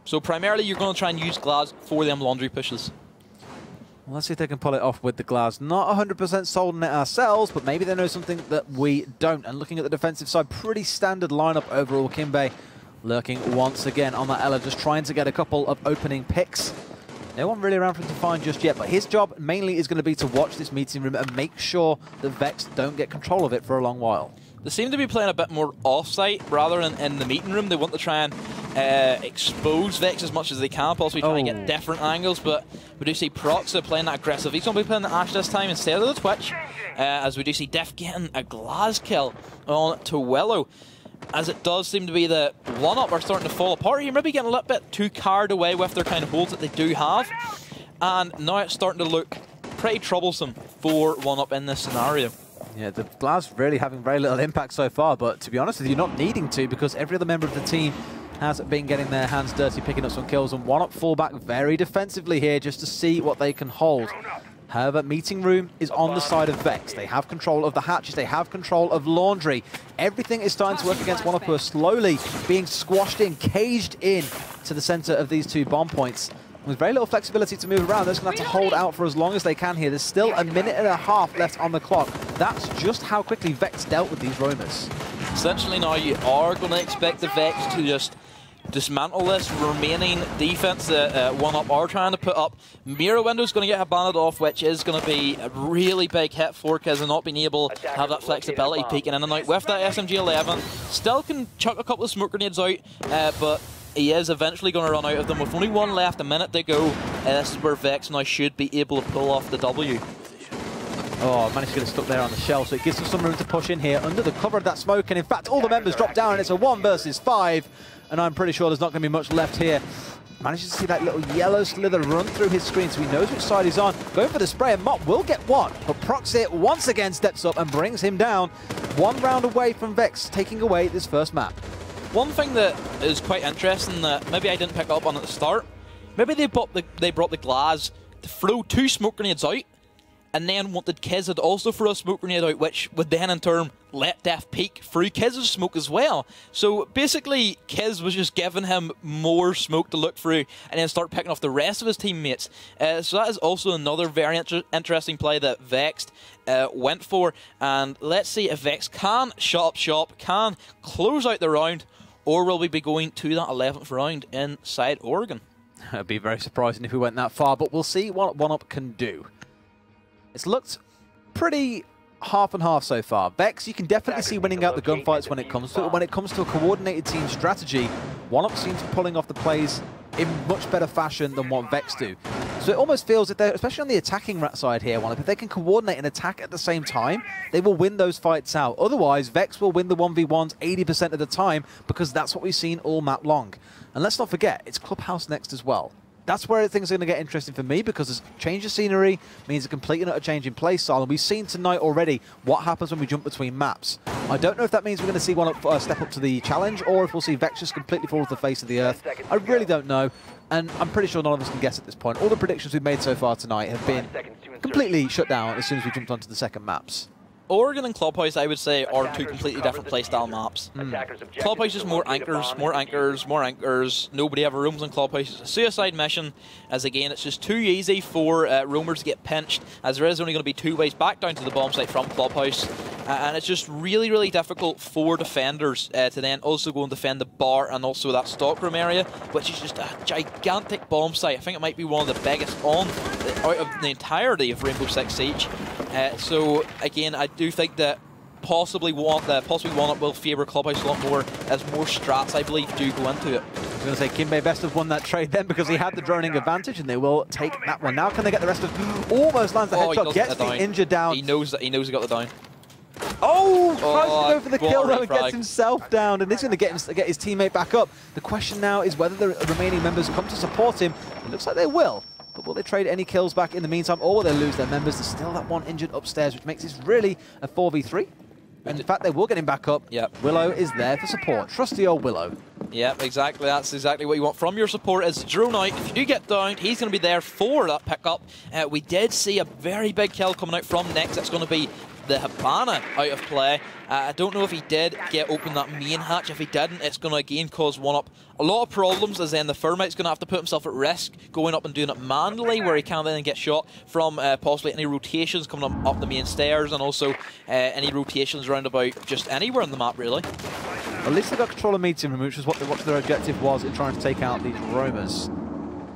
So primarily you're going to try and use Glass for them laundry pushes. Well, let's see if they can pull it off with the Glass. Not 100% sold on it ourselves, but maybe they know something that we don't. And looking at the defensive side, pretty standard lineup overall. Kimbe lurking once again on that Ella, just trying to get a couple of opening picks. No one really around for him to find just yet, but his job mainly is going to be to watch this meeting room and make sure the Vex don't get control of it for a long while. They seem to be playing a bit more off-site rather than in the meeting room. They want to try and expose Vex as much as they can, possibly try and get different angles, but we do see Proxa playing that aggressive. He's going to be playing the Ash this time instead of the Twitch, as we do see Def getting a Glass kill on to Willow. as it does seem to be that 1UP are starting to fall apart here, maybe getting a little bit too carried away with their kind of holds that they do have. And now it's starting to look pretty troublesome for 1UP in this scenario. Yeah, the Glaz really having very little impact so far, but to be honest with you, not needing to, because every other member of the team has been getting their hands dirty, picking up some kills, and 1UP fall back very defensively here just to see what they can hold. However, Meeting Room is on the side of Vexed. They have control of the hatches, they have control of Laundry. Everything is starting to work against 1UP, who are slowly being squashed in, caged in to the center of these 2 bomb points. With very little flexibility to move around, they're just going to have to hold out for as long as they can here. There's still a minute and a half left on the clock. That's just how quickly Vex dealt with these roamers. Essentially now you are going to expect the Vex to just dismantle this remaining defense that 1UP are trying to put up. Mirror Window's going to get banded off, which is going to be a really big hit for Kiz, and not being able to have that flexibility peeking in and out. With that SMG-11, still can chuck a couple of smoke grenades out, but he is eventually going to run out of them. With only 1 left, a minute to go, this is where Vex now should be able to pull off the W. Oh, managed to get it stuck there on the shell, so it gives them some room to push in here under the cover of that smoke, and in fact all the members drop down and it's a 1 versus 5, and I'm pretty sure there's not going to be much left here. Manages to see that little yellow slither run through his screen, so he knows which side he's on. Going for the spray, and Mop will get one, but Proxit once again steps up and brings him down. 1 round away from Vex taking away this first map. One thing that is quite interesting that maybe I didn't pick up on at the start, maybe they brought the Glaz to throw 2 smoke grenades out, and then wanted Kiz to also throw a smoke grenade out, which would then in turn let Def peek through Kiz's smoke as well. So basically Kiz was just giving him more smoke to look through and then start picking off the rest of his teammates. So that is also another very interesting play that Vexed went for, and let's see if Vex can shut up shop, can close out the round, or will we be going to that 11th round inside Oregon? It would be very surprising if we went that far, but we'll see what 1UP can do. It's looked pretty half and half so far. Vex, you can definitely see winning out the gunfights when it comes to it, but when it comes to a coordinated team strategy, 1UP seems pulling off the plays in much better fashion than what Vex do. So it almost feels that they're, especially on the attacking side here, if they can coordinate and attack at the same time, they will win those fights out. Otherwise, Vex will win the 1v1s 80% of the time, because that's what we've seen all map long. And let's not forget, it's Clubhouse next as well. That's where things are going to get interesting for me, because this change of scenery means a complete and utter change in play style, and we've seen tonight already what happens when we jump between maps. I don't know if that means we're going to see 1UP step up to the challenge, or if we'll see Vex just completely fall off the face of the earth. I really don't know, and I'm pretty sure none of us can guess at this point. All the predictions we've made so far tonight have been completely shut down as soon as we jumped onto the second maps. Oregon and Clubhouse, I would say, are 2 completely different playstyle maps. Clubhouse is more anchors, more anchors, more anchors. Nobody ever roams on Clubhouse. It's a suicide mission, as again, it's just too easy for roamers to get pinched, as there is only going to be 2 ways back down to the bomb site from Clubhouse. And it's just really, really difficult for defenders to then also go and defend the bar and also that stockroom area, which is just a gigantic bomb site. I think it might be one of the biggest out of the entirety of Rainbow Six Siege. So again, I do think that possibly 1UP will favour Clubhouse a lot more, as more strats, I believe, do go into it. I was going to say Kimbe best have won that trade then, because he had the droning advantage, and they will take that one. Now can they get the rest of... Almost lands the headshot, gets the injured down. He knows he got the down. Oh, tries to go for the kill though and gets himself down, and this is going to get his teammate back up. The question now is whether the remaining members come to support him. It looks like they will. But will they trade any kills back in the meantime, or will they lose their members? There's still that 1 injured upstairs, which makes this really a 4v3. And in fact, they will get him back up. Yep. Willow is there for support. Trusty old Willow. Yep, exactly. That's exactly what you want from your support, is drone out. If you do get down, he's going to be there for that pickup. We did see a very big kill coming out from Next. It's going to be the Habana out of play. I don't know if he did get open that main hatch. If he didn't, it's going to again cause 1UP a lot of problems, as then the Thermite's going to have to put himself at risk going up and doing it manually, where he can then get shot from possibly any rotations coming up the main stairs, and also any rotations around about just anywhere on the map, really. At least they got control of Meeting Room, which is what their objective was in trying to take out these roamers.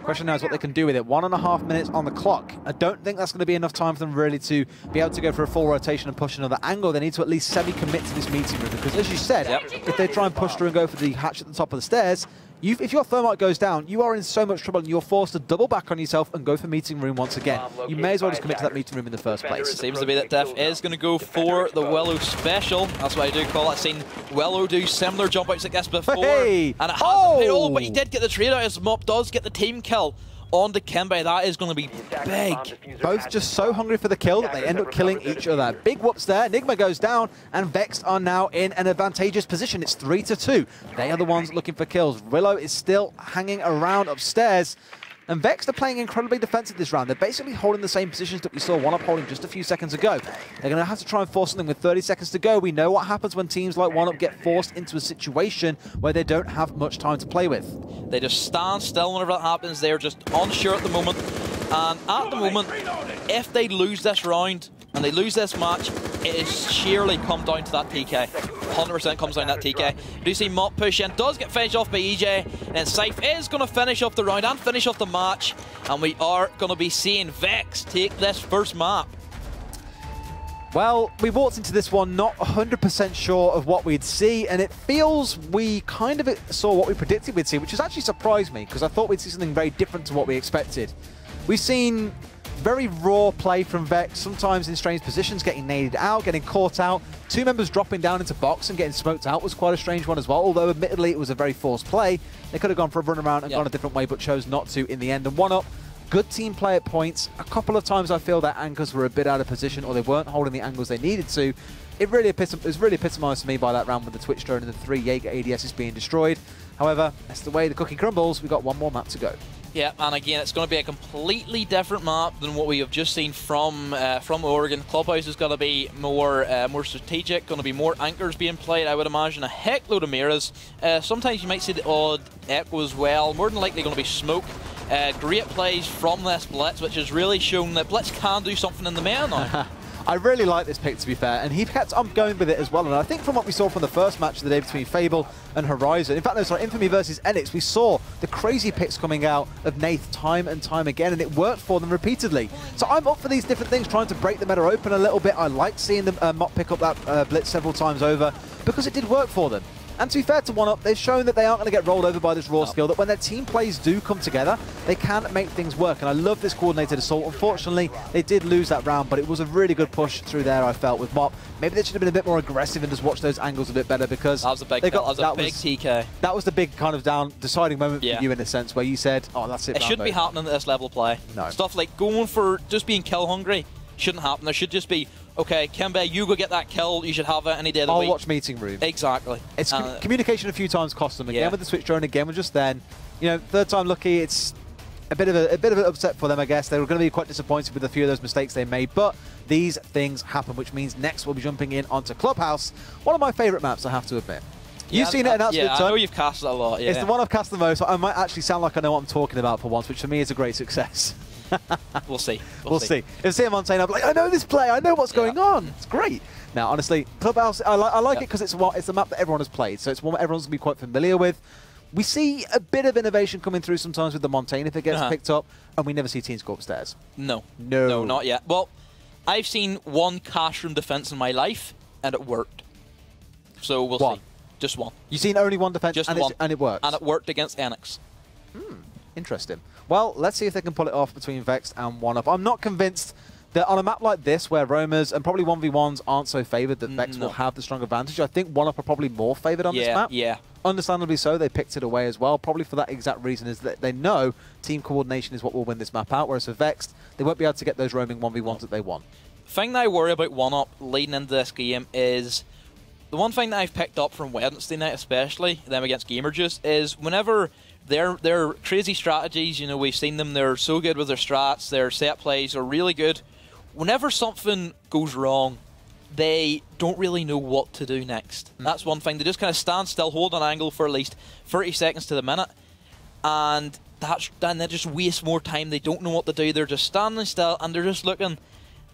Question now is what they can do with it. 1.5 minutes on the clock. I don't think that's going to be enough time for them really to be able to go for a full rotation and push another angle. They need to at least semi-commit to this Meeting Room, because as you said, if they try and push through and go for the hatch at the top of the stairs, If your thermite goes down, you are in so much trouble and you're forced to double back on yourself and go for meeting room once again. You may as well just commit to that meeting room in the first place. Seems to be that Def is going to go for the Willow special. That's what I do call it. Seen Willow do similar jump outs like this before. Hey! And it hasn't paid all, but he did get the trade out as Mop does get the team kill on the Kimbe. That is going to be big. Both just so hungry for the kill that they end up killing each other. Big whoops there. Enigma goes down, and Vexed are now in an advantageous position. It's 3-2. They are the ones looking for kills. Willow is still hanging around upstairs. And Vexed are playing incredibly defensive this round. They're basically holding the same positions that we saw 1UP holding just a few seconds ago. They're going to have to try and force something with 30 seconds to go. We know what happens when teams like 1UP get forced into a situation where they don't have much time to play with. They just stand still whenever that happens. They're just unsure at the moment. And at the moment, if they lose this round and they lose this match, it is sheerly come down to that TK. 100% comes down to that TK. Do you see Mop push in? Does get finished off by EJ. And Scythe is going to finish off the round and finish off the match. And we are going to be seeing Vex take this first map. Well, we walked into this one not 100% sure of what we'd see, and it feels we kind of saw what we predicted we'd see, which has actually surprised me, because I thought we'd see something very different to what we expected. We've seen very raw play from Vex, sometimes in strange positions, getting naded out, getting caught out. Two members dropping down into box and getting smoked out was quite a strange one as well, although admittedly it was a very forced play. They could have gone for a run around and gone a different way, but chose not to in the end. And 1UP, good team play at points. A couple of times I feel their anchors were a bit out of position, or they weren't holding the angles they needed to. It was really epitomised to me by that round with the Twitch drone and the 3 Jaeger ADSs being destroyed. However, that's the way the cookie crumbles. We've got one more map to go. Yeah, and again, it's going to be a completely different map than what we have just seen from Oregon. Clubhouse is going to be more strategic, going to be more anchors being played, I would imagine. A heck load of mirrors. Sometimes you might see the odd echo as well. More than likely going to be smoke. Great plays from this Blitz, which has really shown that Blitz can do something in the meta now. I really like this pick, to be fair, and he kept on going with it as well. And I think from what we saw from the first match of the day between Fable and Horizon, in fact, no, sorry, Infamy versus Enix, we saw the crazy picks coming out of Nath time and time again, and it worked for them repeatedly. So I'm up for these different things, trying to break the meta open a little bit. I like seeing them Mop pick up that Blitz several times over, because it did work for them. And to be fair to 1UP, they've shown that they aren't going to get rolled over by this raw skill, that when their team plays do come together, they can make things work. And I love this coordinated assault. Unfortunately, they did lose that round, but it was a really good push through there, I felt, with Mop. Maybe they should have been a bit more aggressive and just watch those angles a bit better, because that was a big TK. That was the big kind of deciding moment for you, in a sense, where you said, oh, that's it. It shouldn't be happening at this level of play. No. Stuff like going for just being kill hungry shouldn't happen. There should just be, okay, Kimbe, you go get that kill, you should have it any day of the week. I'll watch meeting room. Exactly. It's communication a few times cost them. Again with the Switch drone, again with just then. You know, third time lucky, it's a bit of an upset for them, I guess. They were going to be quite disappointed with a few of those mistakes they made, but these things happen, which means next we'll be jumping in onto Clubhouse. One of my favourite maps, I have to admit. You've seen it an absolute ton. I know you've cast it a lot, It's the one I've cast the most, so I might actually sound like I know what I'm talking about for once, which for me is a great success. We'll see. We'll see. If I'm saying, I'm like, I know this play, I know what's going on. It's great. Now, honestly, Clubhouse, I like it because it's a map that everyone has played, so it's one that everyone's going to be quite familiar with. We see a bit of innovation coming through sometimes with the Montaigne if it gets picked up, and we never see teams go upstairs. No, not yet. Well, I've seen one cash room defense in my life, and it worked. So we'll see. Just one. You've seen only one defense, and it worked? And it worked against Enix. Interesting. Well, let's see if they can pull it off between Vexed and 1UP. I'm not convinced that on a map like this, where roamers and probably 1v1s aren't so favoured, that Vexed will have the strong advantage. I think 1UP are probably more favoured on this map. Yeah. Understandably so, they picked it away as well. Probably for that exact reason, is that they know team coordination is what will win this map out, whereas for Vexed, they won't be able to get those roaming 1v1s that they want. The thing that I worry about 1UP leading into this game is, the one thing that I've picked up from Wednesday night especially, them against Gamerjuice, is whenever their crazy strategies, you know, we've seen them, they're so good with their strats, their set plays are really good. Whenever something goes wrong, they don't really know what to do next. That's one thing. They just kind of stand still, hold an angle for at least 30 seconds to the minute, and they just waste more time. They don't know what to do. They're just standing still, and they're just looking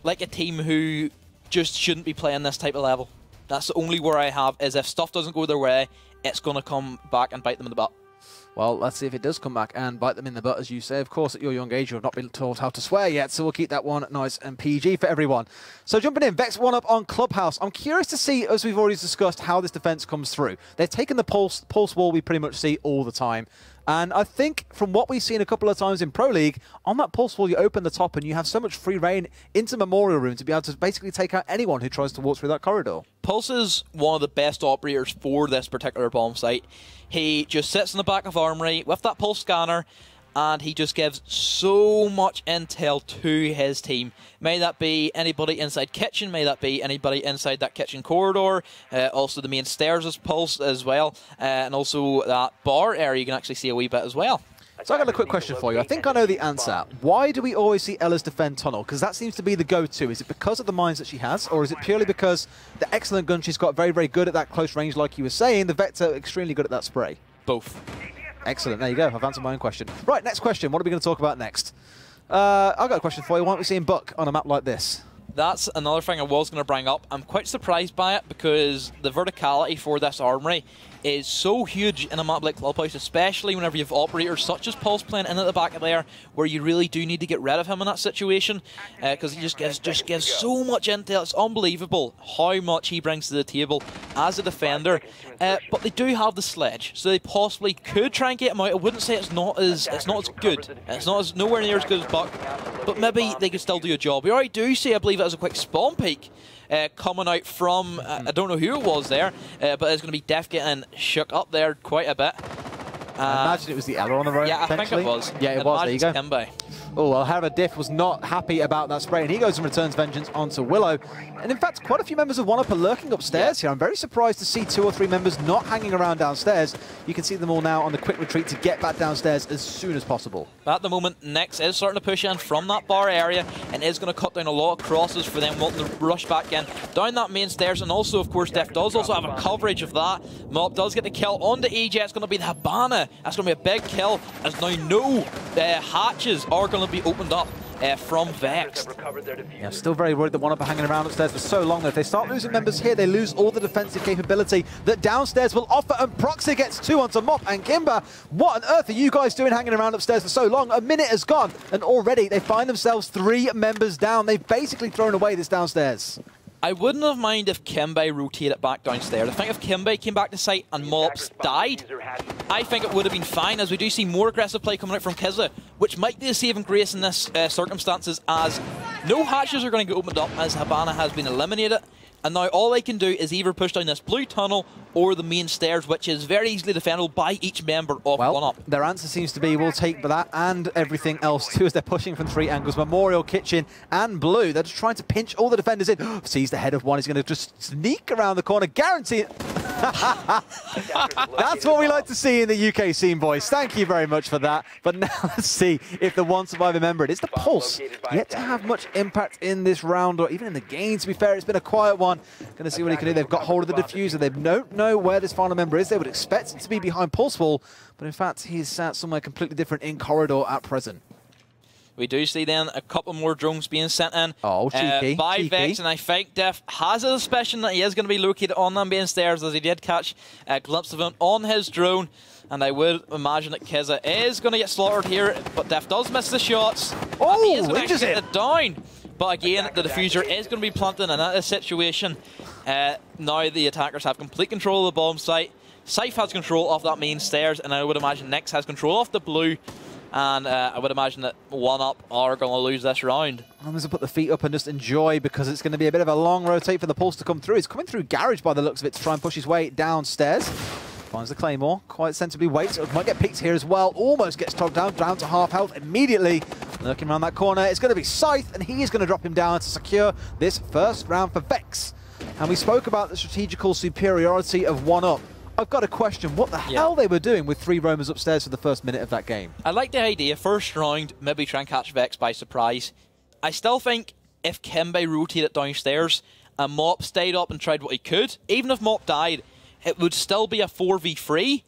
like a team who just shouldn't be playing this type of level. That's the only worry I have, is if stuff doesn't go their way, it's going to come back and bite them in the butt. Well, let's see if it does come back and bite them in the butt, as you say. Of course, at your young age, you have not been taught how to swear yet, so we'll keep that one nice and PG for everyone. So jumping in, Vexed 1UP on Clubhouse. I'm curious to see, as we've already discussed, how this defense comes through. They've taken the pulse wall we pretty much see all the time. And I think from what we've seen a couple of times in Pro League, on that pulse wall, you open the top and you have so much free reign into Memorial Room to be able to basically take out anyone who tries to walk through that corridor. Pulse is one of the best operators for this particular bomb site. He just sits in the back of Armory with that pulse scanner, and he just gives so much intel to his team. May that be anybody inside kitchen, may that be anybody inside that kitchen corridor, also the main stairs is pulse as well, and also that bar area you can actually see a wee bit as well. So I got a quick question for you. I think I know the answer. Why do we always see Ella's defend tunnel? Because that seems to be the go-to. Is it because of the mines that she has, or is it purely because the excellent gun she's got, very, very good at that close range, like you were saying, the Vector extremely good at that spray? Both. Excellent. There you go. I've answered my own question. Right, next question. What are we going to talk about next? I've got a question for you. Why aren't we seeing Buck on a map like this? That's another thing I was going to bring up. I'm quite surprised by it because the verticality for this Armory is so huge in a map like Clubhouse, especially whenever you have operators such as Pulse playing in at the back of there, where you really do need to get rid of him in that situation, because he just gives so much intel. It's unbelievable how much he brings to the table as a defender. But they do have the sledge, so they possibly could try and get him out. I wouldn't say it's not as good. It's not as nowhere near as good as Buck, but maybe they could still do a job. We already do see, I believe, it as a quick spawn peek. Coming out from, I don't know who it was there, but it's going to be Def getting shook up there quite a bit. I imagine it was the error on the road. Yeah, I think it was. Yeah, it was. There you go. Kimbe. Oh, well, however, Diff was not happy about that spray, and he goes and returns vengeance onto Willow. And in fact, quite a few members of 1UP are lurking upstairs here. I'm very surprised to see 2 or 3 members not hanging around downstairs. You can see them all now on the quick retreat to get back downstairs as soon as possible. At the moment, Nyx is starting to push in from that bar area and is going to cut down a lot of crosses for them wanting to rush back in down that main stairs. And also, of course, Def does also have a coverage of that. Mob does get the kill on the EJ. It's going to be the Habana. That's going to be a big kill, as now no hatches are going to be opened up from Vexed. Yeah, still very worried that 1UP are hanging around upstairs for so long that if they start losing members here, they lose all the defensive capability that downstairs will offer, and Proxy gets 2 onto Mop and Kimber. What on earth are you guys doing hanging around upstairs for so long? A minute has gone, and already they find themselves 3 members down. They've basically thrown away this downstairs. I wouldn't have minded if Kimbe rotated back downstairs. I think if Kimbe came back to site and Mops died, I think it would have been fine, as we do see more aggressive play coming out from Kizza, which might be a saving grace in this circumstances, as no hatches are going to get opened up as Habana has been eliminated. And now all they can do is either push down this blue tunnel or the main stairs, which is very easily defendable by each member of 1UP. Their answer seems to be, we'll take that and everything else too, as they're pushing from 3 angles. Memorial, Kitchen, and Blue. They're just trying to pinch all the defenders in. Sees the head of one. He's going to just sneak around the corner. Guarantee it. That's what we like to see in the UK scene, boys. Thank you very much for that. But now let's see if the one survivor member, it is the Pulse, yet to have much impact in this round or even in the game, to be fair. It's been a quiet one. Going to see what he can do. They've got hold of the diffuser. They don't know where this final member is. They would expect it to be behind Pulse Wall, but in fact, he's sat somewhere completely different in corridor at present. We do see then a couple more drones being sent in by Vexed, and I think Def has a suspicion that he is going to be located on them main stairs, as he did catch a glimpse of him on his drone. And I would imagine that Kizza is going to get slaughtered here, but Def does miss the shots. Oh, he is going to get it down. But again, the diffuser is going to be planted in that situation. Now the attackers have complete control of the bomb site. Scythe has control of that main stairs, and I would imagine Nyx has control of the blue. And I would imagine that 1UP are going to lose this round. I'm going to put the feet up and just enjoy, because it's going to be a bit of a long rotate for the Pulse to come through. He's coming through Garage by the looks of it to try and push his way downstairs. Finds the Claymore, quite sensibly waits. Might get picked here as well. Almost gets topped down to half health immediately. Looking around that corner, it's going to be Scythe, and he is going to drop him down to secure this first round for Vex. And we spoke about the strategical superiority of 1UP. I've got a question. What the hell they were doing with 3 roamers upstairs for the first minute of that game? I like the idea. First round, maybe try and catch Vex by surprise. I still think if Kimbe rotated downstairs and Mop stayed up and tried what he could, even if Mop died, it would still be a 4v3.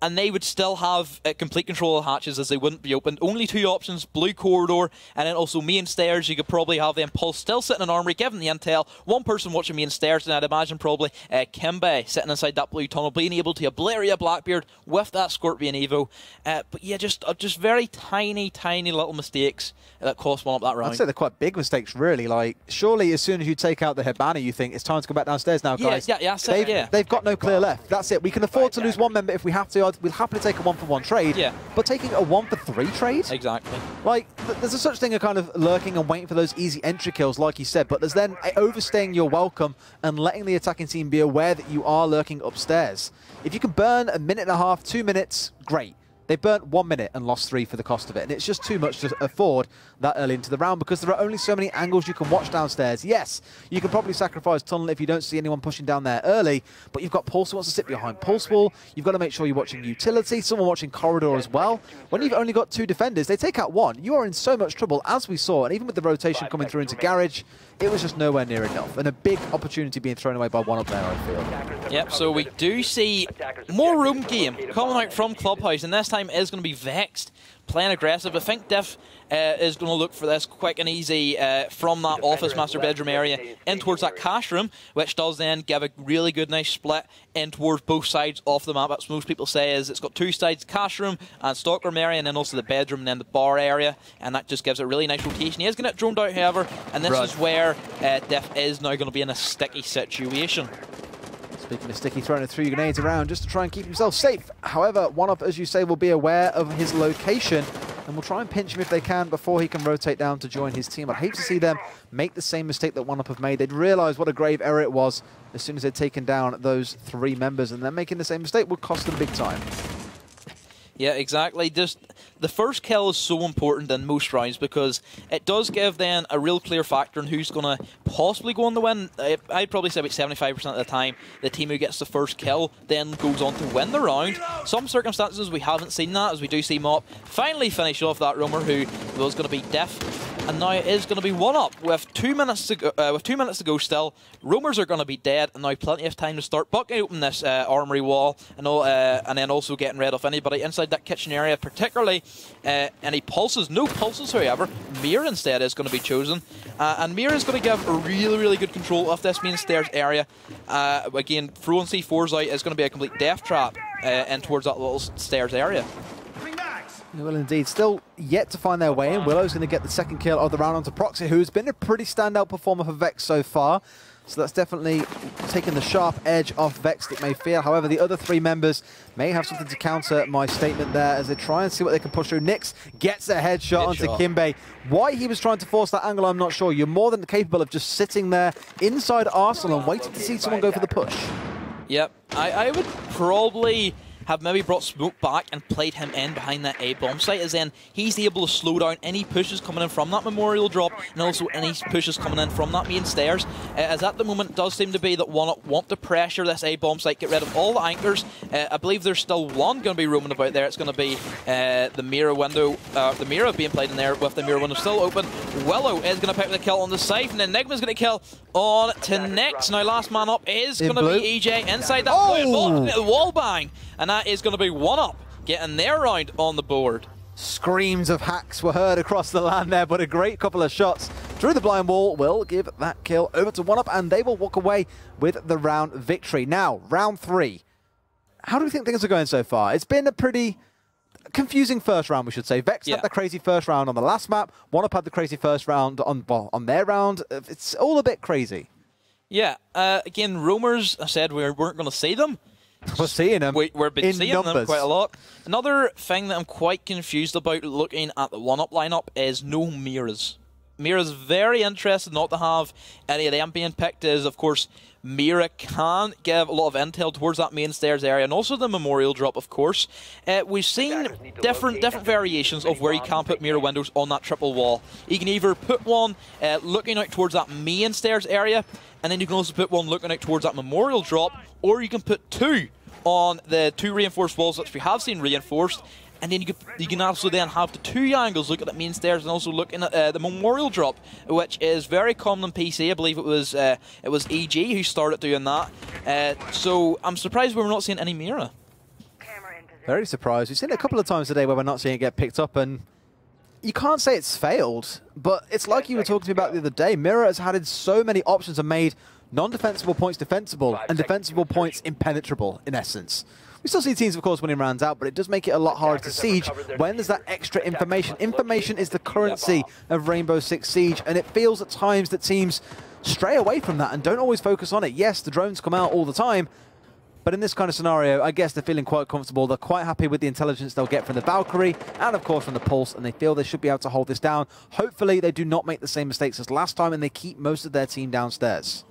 and they would still have complete control of the hatches as they wouldn't be opened. Only 2 options, blue corridor, and then also main stairs. You could probably have them Pulse still sitting in armory, giving the intel. One person watching main stairs, and I'd imagine probably Kimbe sitting inside that blue tunnel, being able to obliterate Blackbeard with that Scorpion Evo. But yeah, just very tiny little mistakes that cost one up that round. I'd say they're quite big mistakes, really. Like, surely as soon as you take out the Hibana, you think it's time to go back downstairs now, guys. Yeah, they've got no clear left. That's it. We can afford to lose one member if we have to. We'll happily take a 1-for-1 trade. Yeah. But taking a 1-for-3 trade? Exactly. Like, there's a such thing of kind of lurking and waiting for those easy entry kills, like you said, but there's then overstaying your welcome and letting the attacking team be aware that you are lurking upstairs. If you can burn a minute and a half, 2 minutes, great. They burnt 1 minute and lost 3 for the cost of it, and it's just too much to afford that early into the round because there are only so many angles you can watch downstairs. Yes, you can probably sacrifice tunnel if you don't see anyone pushing down there early, but you've got Pulse who wants to sit behind Pulse Wall. You've got to make sure you're watching utility, someone watching corridor as well. When you've only got 2 defenders, they take out 1. You are in so much trouble, as we saw, and even with the rotation coming through into Garage, it was just nowhere near enough, and a big opportunity being thrown away by 1UP there, I feel. Yep, so we do see more room game coming out from Clubhouse, and this time is going to be Vexed, playing aggressive. I think Diff is going to look for this quick and easy from that office master bedroom area in towards that cash room, which does then give a really good nice split in towards both sides of the map. That's what most people say is it's got 2 sides, cash room and stockroom area, and then also the bedroom and then the bar area, and that just gives it a really nice rotation. He is going to get droned out, however, and this is where Diff is now going to be in a sticky situation. Speaking of sticky, throwing a 3 grenades around just to try and keep himself safe. However, 1UP, as you say, will be aware of his location and will try and pinch him if they can before he can rotate down to join his team. I'd hate to see them make the same mistake that 1UP have made. They'd realise what a grave error it was as soon as they'd taken down those 3 members, and then making the same mistake would cost them big time. Yeah, exactly. Just the first kill is so important in most rounds because it does give then a real clear factor in who's going to possibly go on to win. I'd probably say about 75% of the time the team who gets the first kill then goes on to win the round. Some circumstances we haven't seen that, as we do see Mop finally finish off that roamer who was going to be Diff, and now it is going to be 1UP with 2 minutes to go. With 2 minutes to go still, roamers are going to be dead, and now plenty of time to start bucking open this armory wall, and then also getting rid of anybody inside that kitchen area, particularly any pulses. No pulses, however. Mira instead is going to be chosen, and Mira is going to give a really good control of this main stairs area. Again, throwing C4s out is going to be a complete death trap in towards that little stairs area. Well, indeed. Still yet to find their way in. Willow's going to get the second kill of the round onto Proxy, who's been a pretty standout performer for Vex so far. So that's definitely taken the sharp edge off Vex, it may feel. However, the other 3 members may have something to counter my statement there as they try and see what they can push through. Nix gets a headshot onto Kimbe. Why he was trying to force that angle, I'm not sure. You're more than capable of just sitting there inside Arsenal and waiting to see someone go for the push. Yep, I would probably have maybe brought Smoke back and played him in behind that A bomb site, as then he's able to slow down any pushes coming in from that memorial drop and also any pushes coming in from that main stairs. As at the moment it does seem to be that 1UP want to pressure this A bomb site, get rid of all the anchors. I believe there's still one going to be roaming about there. It's going to be the Mira window, the Mira being played in there with the Mira window still open. Willow is going to pick the kill on the site, and Enigma's going to kill on to Nix. Now last man up is going to be EJ inside that the wall bang. And that is going to be 1UP getting their round on the board. Screams of hacks were heard across the land there, but a great couple of shots through the blind wall will give that kill over to 1UP, and they will walk away with the round victory. Now, round 3. How do we think things are going so far? It's been a pretty confusing first round, we should say. Vex had the crazy first round on the last map. 1UP had the crazy first round on their round. It's all a bit crazy. Yeah, again, roamers, I said we weren't going to see them. We're seeing them. We've been seeing them quite a lot. Another thing that I'm quite confused about looking at the 1UP lineup is no Miras. Mira's very interested not to have any of them being picked, as of course Mira can give a lot of intel towards that main stairs area and also the memorial drop, of course. We've seen different variations of where you can put Mira windows on that triple wall. You can either put one looking out towards that main stairs area, and then you can also put one looking out towards that memorial drop, or you can put 2 on the 2 reinforced walls, which we have seen reinforced. And then you can also then have the 2 angles, look at the main stairs and also looking at the memorial drop, which is very common on PC. I believe it was EG who started doing that. So I'm surprised we're not seeing any Mira. Very surprised. We've seen it a couple of times today where we're not seeing it get picked up, and you can't say it's failed, but it's like you were talking to me about the other day. Mirror has had so many options and made non-defensible points defensible and defensible points impenetrable, in essence. We still see teams, of course, winning rounds out, but it does make it a lot harder to siege when there's that extra information. Information is the currency of Rainbow Six Siege, and it feels at times that teams stray away from that and don't always focus on it. Yes, the drones come out all the time, but in this kind of scenario, I guess they're feeling quite comfortable. They're quite happy with the intelligence they'll get from the Valkyrie and, of course, from the Pulse, and they feel they should be able to hold this down. Hopefully, they do not make the same mistakes as last time, and they keep most of their team downstairs.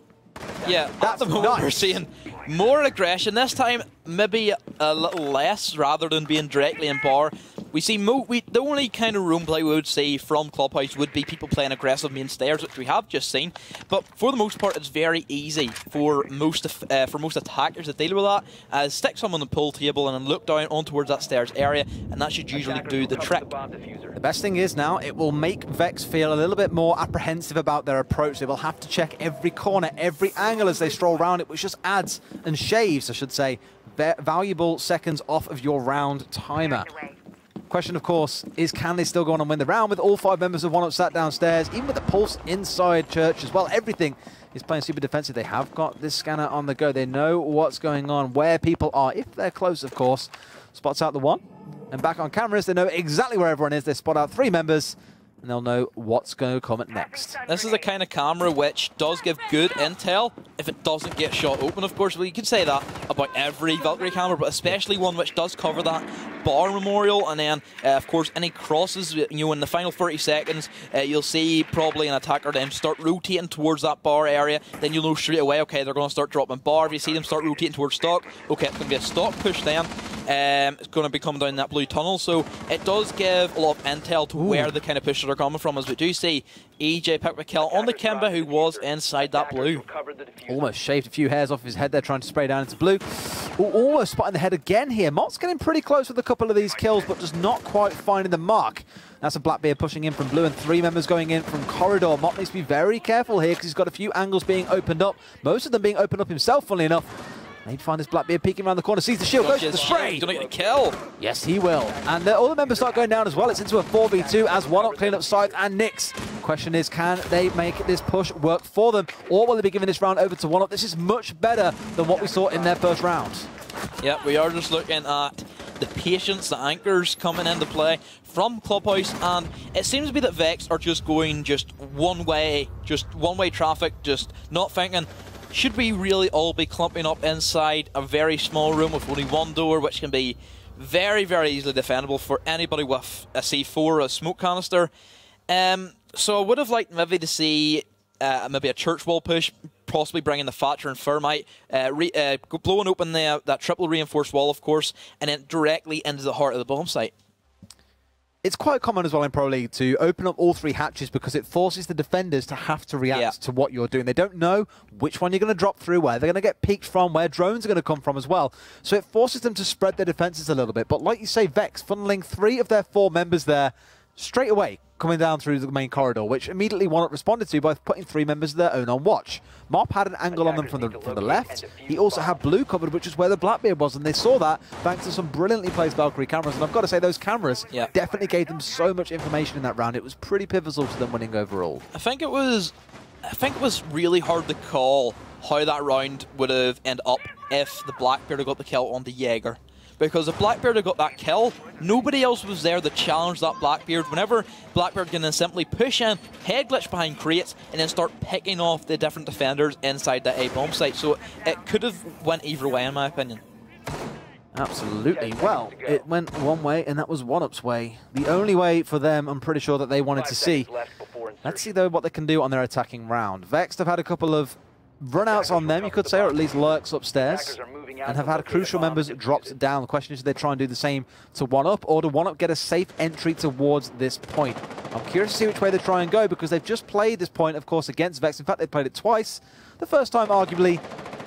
Yeah, at the moment we're seeing more aggression. This time, maybe a little less, rather than being directly in bar. We see the only kind of room play we would see from Clubhouse would be people playing aggressive main stairs, which we have just seen. But for the most part, it's very easy for most attackers to deal with that. Stick someone on the pool table and then look down on towards that stairs area, and that should usually do the trick. The best thing is now it will make Vex feel a little bit more apprehensive about their approach. They will have to check every corner, every angle as they stroll around it, which just adds and shaves, I should say, valuable seconds off of your round timer. Question, of course, is can they still go on and win the round with all 5 members of 1UP sat downstairs, even with the Pulse inside Church as well? Everything is playing super defensive. They have got this scanner on the go. They know what's going on, where people are, if they're close, of course. Spots out the one. And back on cameras, they know exactly where everyone is. They spot out 3 members, and they'll know what's going to come at next. This is a kind of camera which does give good intel if it doesn't get shot open, of course. Well, you could say that about every Valkyrie camera, but especially one which does cover that bar memorial, and then, of course, any crosses. You know, in the final 30 seconds, you'll see probably an attacker then start rotating towards that bar area. Then you'll know straight away, okay, they're going to start dropping bar. If you see them start rotating towards stock, okay, it's going to be a stock push then. It's going to be coming down that blue tunnel, so it does give a lot of intel to where the kind of pushes are coming from, as we do see EJ pick up a kill on the Kimba, who was inside that blue. Almost shaved a few hairs off his head there, trying to spray down into blue. Ooh, almost spotting the head again here. Mott's getting pretty close with a couple of these kills, but just not quite finding the mark. That's a Blackbeard pushing in from blue, and 3 members going in from corridor. Mott needs to be very careful here because he's got a few angles being opened up, most of them being opened up himself, funnily enough. He'd find this Blackbeard peeking around the corner, sees the shield, goes to the spray. He's going to get a kill. Yes, he will. And all the members start going down as well. It's into a 4v2 as 1UP clean up Scythe and Nyx. Question is, can they make this push work for them, or will they be giving this round over to 1UP? This is much better than what we saw in their first round. Yeah, we are just looking at the patience, the anchors coming into play from Clubhouse, and it seems to be that Vex are just going one way traffic, just not thinking, should we really all be clumping up inside a very small room with only one door, which can be very, very easily defendable for anybody with a C4 or a smoke canister? So I would have liked maybe to see maybe a church wall push, possibly bringing the Thatcher and Thermite, blowing open that triple reinforced wall, of course, and then directly into the heart of the bomb site. It's quite common as well in Pro League to open up all 3 hatches because it forces the defenders to have to react to what you're doing. They don't know which one you're going to drop through, where they're going to get peeked from, where drones are going to come from as well. So it forces them to spread their defenses a little bit. But like you say, Vex funneling 3 of their 4 members there straight away, coming down through the main corridor, which immediately 1UP responded to by putting 3 members of their own on watch. Mop had an angle on them from the left. He also had blue covered, which is where the Blackbeard was, and they saw that thanks to some brilliantly placed Valkyrie cameras. And I've got to say, those cameras definitely gave them so much information in that round. It was pretty pivotal to them winning overall. I think it was really hard to call how that round would have ended up if the Blackbeard had got the kill on the Jaeger. Because if Blackbeard had got that kill, nobody else was there to challenge that Blackbeard. Whenever Blackbeard can then simply push in, head glitch behind crates, and then start picking off the different defenders inside that A bomb site. So it could have went either way, in my opinion. Absolutely. Well, it went one way, and that was 1UP's way. The only way for them, I'm pretty sure, that they wanted to see. Let's see, though, what they can do on their attacking round. Vexed have had a couple of runouts on them, you could say, or at least lurks upstairs, and have had crucial members dropped down. The question is, do they try and do the same to 1UP, or do 1UP get a safe entry towards this point? I'm curious to see which way they try and go, because they've just played this point, of course, against Vex. In fact, they played it twice. The first time, arguably,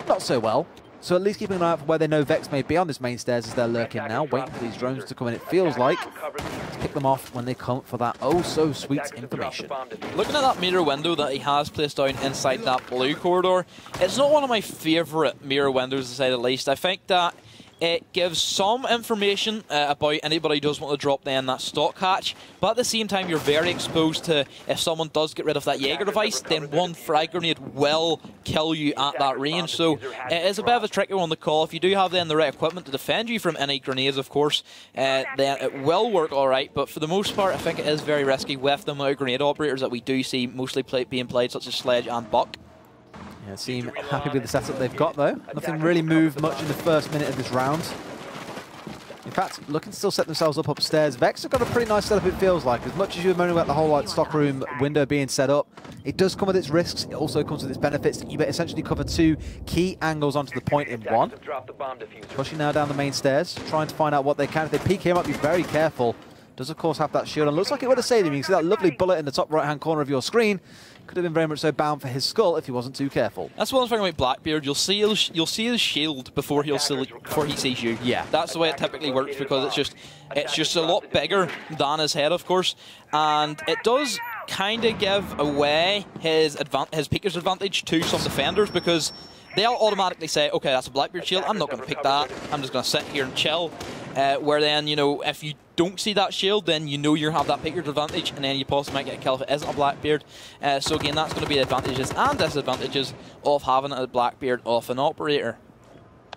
not so well. So at least keeping an eye out for where they know Vex may be on this main stairs as they're lurking now, waiting for these drones to come in, it feels like, to pick them off when they come for that oh-so-sweet information. Looking at that mirror window that he has placed down inside that blue corridor, it's not one of my favourite mirror windows, to say the least. I think that It gives some information about anybody who does want to drop then that stock hatch, but at the same time you're very exposed to if someone does get rid of that Jaeger device, then one frag grenade will kill you at that range. So it is a bit of a tricky one to call. If you do have then the right equipment to defend you from any grenades, of course, then it will work alright, but for the most part I think it is very risky with the amount of grenade operators that we do see mostly being played, such as Sledge and Buck. Yeah, seem happy with the setup they've got, though. Nothing really moved much in the first minute of this round. In fact, looking to still set themselves up upstairs. Vexed have got a pretty nice setup, it feels like. As much as you were moaning about the whole stockroom window being set up, it does come with its risks. It also comes with its benefits. You essentially cover 2 key angles onto the point in one. Pushing now down the main stairs, trying to find out what they can. If they peek here, might be very careful. Does, of course, have that shield, and looks like it would have saved him. You can see that lovely bullet in the top right-hand corner of your screen. Could have been very much so bound for his skull if he wasn't too careful. That's one thing about Blackbeard. You'll see his shield before he sees you. Yeah, that's the way it typically works, because it's just a lot bigger than his head, of course, and it does kind of give away his peeker's advantage to some defenders, because they'll automatically say, okay, that's a Blackbeard shield, I'm not going to pick that, I'm just going to sit here and chill. Where then, you know, if you don't see that shield, then you know you have that peeker's advantage, and then you possibly might get a kill if it isn't a Blackbeard. So again, that's going to be the advantages and disadvantages of having a Blackbeard off an operator.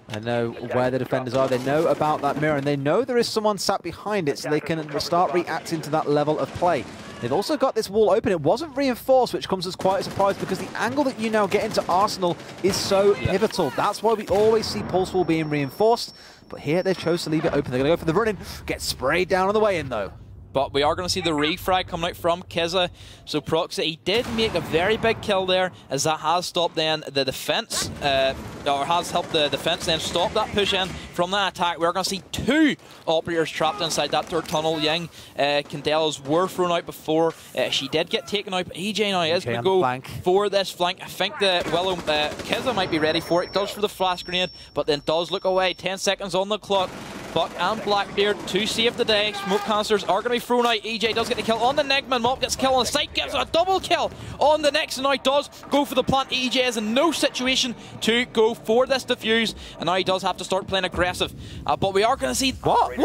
They know where the defenders are, they know about that mirror, and they know there is someone sat behind it, so they can start reacting to that level of play. They've also got this wall open. It wasn't reinforced, which comes as quite a surprise, because the angle that you now get into Arsenal is so pivotal. That's why we always see Pulse Wall being reinforced. But here they chose to leave it open. They're going to go for the run-in. Get sprayed down on the way in, though. But we are going to see the refrag coming out from Kizza. So Proxy, he did make a very big kill there, as that has stopped then the defense, or has helped the defense then stop that push in from that attack. We're going to see 2 operators trapped inside that third tunnel. Ying, Candela's were thrown out before. She did get taken out, but EJ now is going to go for this flank. I think that Kizza might be ready for it. Does for the flash grenade, but then does look away. 10 seconds on the clock. Buck and Blackbeard to save the day. Smoke canisters are going to be thrown out. EJ does get the kill on the Nigma. Mop gets a kill on the site, gives a double kill on the next, and now does go for the plant. EJ is in no situation to go for this defuse, and now he does have to start playing aggressive. But we are going to see... What?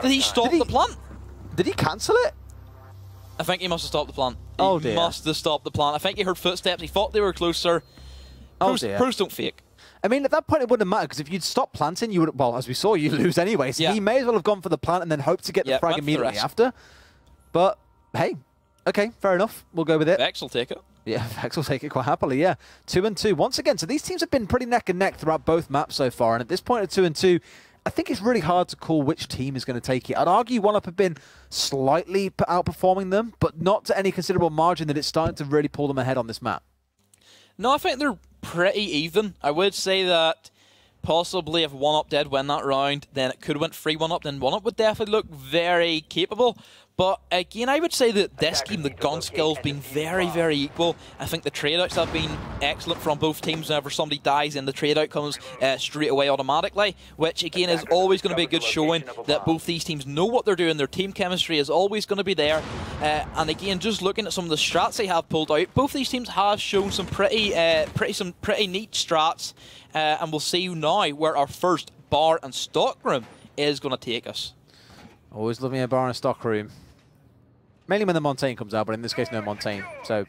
Did he stop the plant? Did he cancel it? I think he must have stopped the plant. Oh dear. He must have stopped the plant. I think he heard footsteps. He thought they were closer. Oh dear. Pros don't fake. I mean, at that point, it wouldn't matter, because if you'd stop planting, you would, well, as we saw, you lose anyway. So he may as well have gone for the plant and then hoped to get the frag immediately after. But, hey, okay, fair enough. We'll go with it. Vex will take it. Yeah, Vex will take it quite happily, yeah. 2-2. Once again, so these teams have been pretty neck and neck throughout both maps so far, and at this point at 2-2, I think it's really hard to call which team is going to take it. I'd argue 1UP have been slightly outperforming them, but not to any considerable margin that it's starting to really pull them ahead on this map. No, I think they're pretty even. I would say that possibly if 1UP did win that round, then it could have went 3-1UP, then 1UP would definitely look very capable. But again, I would say that this game, the gun skill have been very, very equal. I think the trade-outs have been excellent from both teams. Whenever somebody dies, and the trade-out comes straight away automatically, which again is always going to be a good showing that both these teams know what they're doing. Their team chemistry is always going to be there. And again, just looking at some of the strats they have pulled out, both these teams have shown some pretty neat strats. And we'll see now where our first bar and stock room is going to take us. Always love me a bar and stock room. Mainly when the Montaigne comes out, but in this case, no Montaigne. So,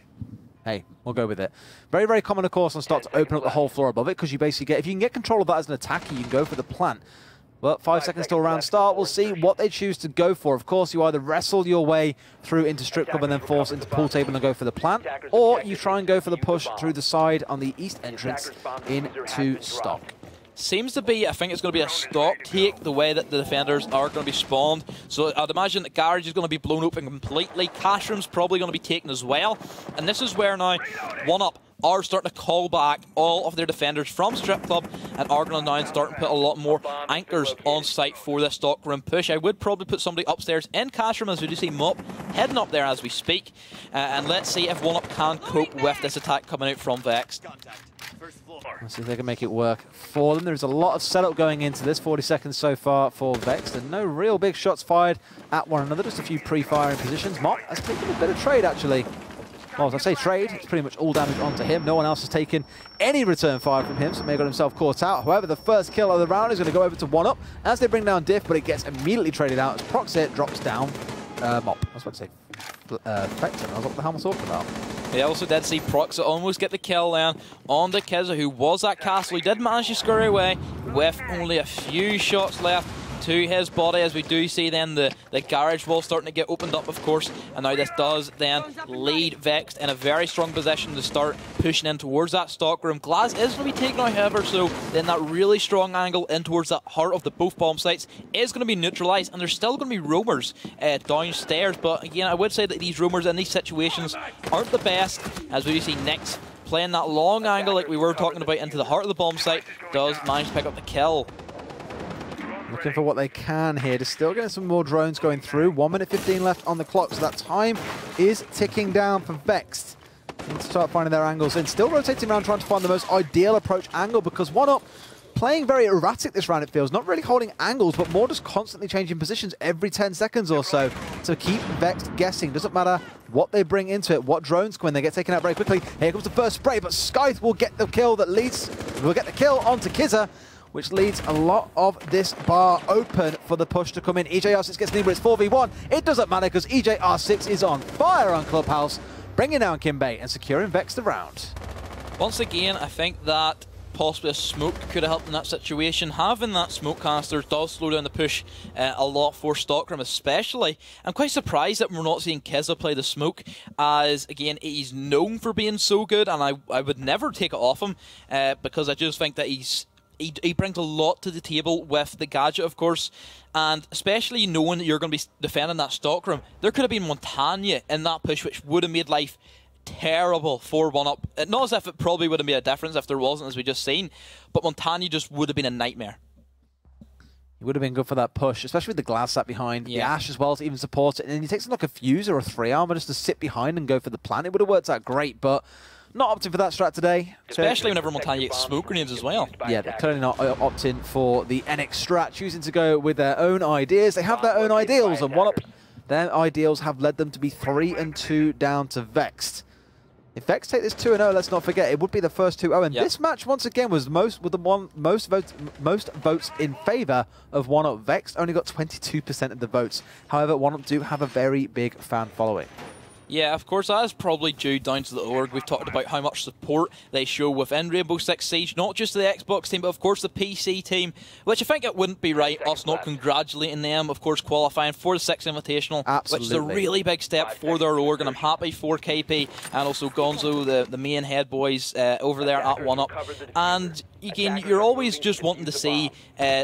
hey, we'll go with it. Very, very common, of course, on stock to open up the whole floor above it, because you basically get, if you can get control of that as an attacker, you can go for the plant. Well, 5 seconds till round start. We'll see what they choose to go for. Of course, you either wrestle your way through into strip club and then force into pool table and go for the plant, or you try and go for the push through the side on the east entrance into stock. Seems to be, I think it's going to be a stock take, the way that the defenders are going to be spawned. So I'd imagine that Garage is going to be blown open completely. Cash Room's probably going to be taken as well. And this is where now 1UP are starting to call back all of their defenders from Strip Club, and are going to now start to put a lot more anchors on site for this stock room push. I would probably put somebody upstairs in Cash Room, as we do see Mop heading up there as we speak. And let's see if 1UP can cope with this attack coming out from Vexed. Let's see if they can make it work for them. There's a lot of setup going into this. 40 seconds so far for Vexed, and no real big shots fired at one another. Just a few pre-firing positions. Mop has taken a bit of trade, actually. well, as I say, trade. It's pretty much all damage onto him. No one else has taken any return fire from him, so may have got himself caught out. However, the first kill of the round is going to go over to 1UP as they bring down Diff, but it gets immediately traded out as Proxit drops down Mop. I was about to say Vexed. I was what the hell am I talking about? We also did see Proxit almost get the kill then on the Kizza, who was at castle. He did manage to scurry away with only a few shots left to his body, as we do see then the garage wall starting to get opened up, of course, and now this does then lead Vexed in a very strong position to start pushing in towards that stock room. Glass is going to be taken out, however, so then that really strong angle in towards that heart of the both bomb sites is going to be neutralized, and there's still going to be roamers downstairs, but again, I would say that these roamers in these situations aren't the best, as we do see Nyx playing that long angle like we were talking about into the heart of the bomb site, does manage to pick up the kill. Looking for what they can here. They're still getting some more drones going through. 1 minute 15 left on the clock, so that time is ticking down for Vexed. Need to start finding their angles in. Still rotating around trying to find the most ideal approach angle, because 1UP playing very erratic this round, it feels. Not really holding angles, but more just constantly changing positions every 10 seconds or so to keep Vexed guessing. Doesn't matter what they bring into it, what drones come in, they get taken out very quickly. Here comes the first spray, but Scythe will get the kill that leads, will get the kill onto Kizza, which leads a lot of this bar open for the push to come in. EJR6 gets in, but it's 4v1. It doesn't matter because EJR6 is on fire on Clubhouse, bringing down Kimbay and securing Vexed the round. Once again, I think that possibly a smoke could have helped in that situation. Having that smoke caster does slow down the push a lot for Stockroom especially. I'm quite surprised that we're not seeing Kizza play the smoke, as again he's known for being so good, and I would never take it off him because I just think that he brings a lot to the table with the gadget, of course, and especially knowing that you're going to be defending that stockroom. There could have been Montagna in that push, which would have made life terrible for 1UP. Not as if it probably would have made a difference if there wasn't, as we just seen, but Montagna just would have been a nightmare. He would have been good for that push, especially with the glass sat behind, the Ash as well to even support it, and then he takes like a fuse or a 3-armor just to sit behind and go for the plant. It would have worked out great, but not opting for that strat today. Especially whenever Montagna gets smoke grenades as well. Yeah, they're clearly not opting for the NX strat, choosing to go with their own ideas. They have their own ideals, and 1UP, their ideals have led them to be 3-2 down to Vexed. If Vexed take this 2-0, let's not forget, it would be the first 2-0, and this match, once again, was most votes in favour of 1UP. Vexed only got 22% of the votes. However, 1UP do have a very big fan following. Yeah, of course, that is probably due down to the org. We've talked about how much support they show within Rainbow Six Siege, not just the Xbox team, but of course the PC team, which I think it wouldn't be right us not congratulating them, of course, qualifying for the Six Invitational, which is a really big step for their org, and I'm happy for KP and also Gonzo, the main head boys over there at 1UP. And again, you're always just wanting to see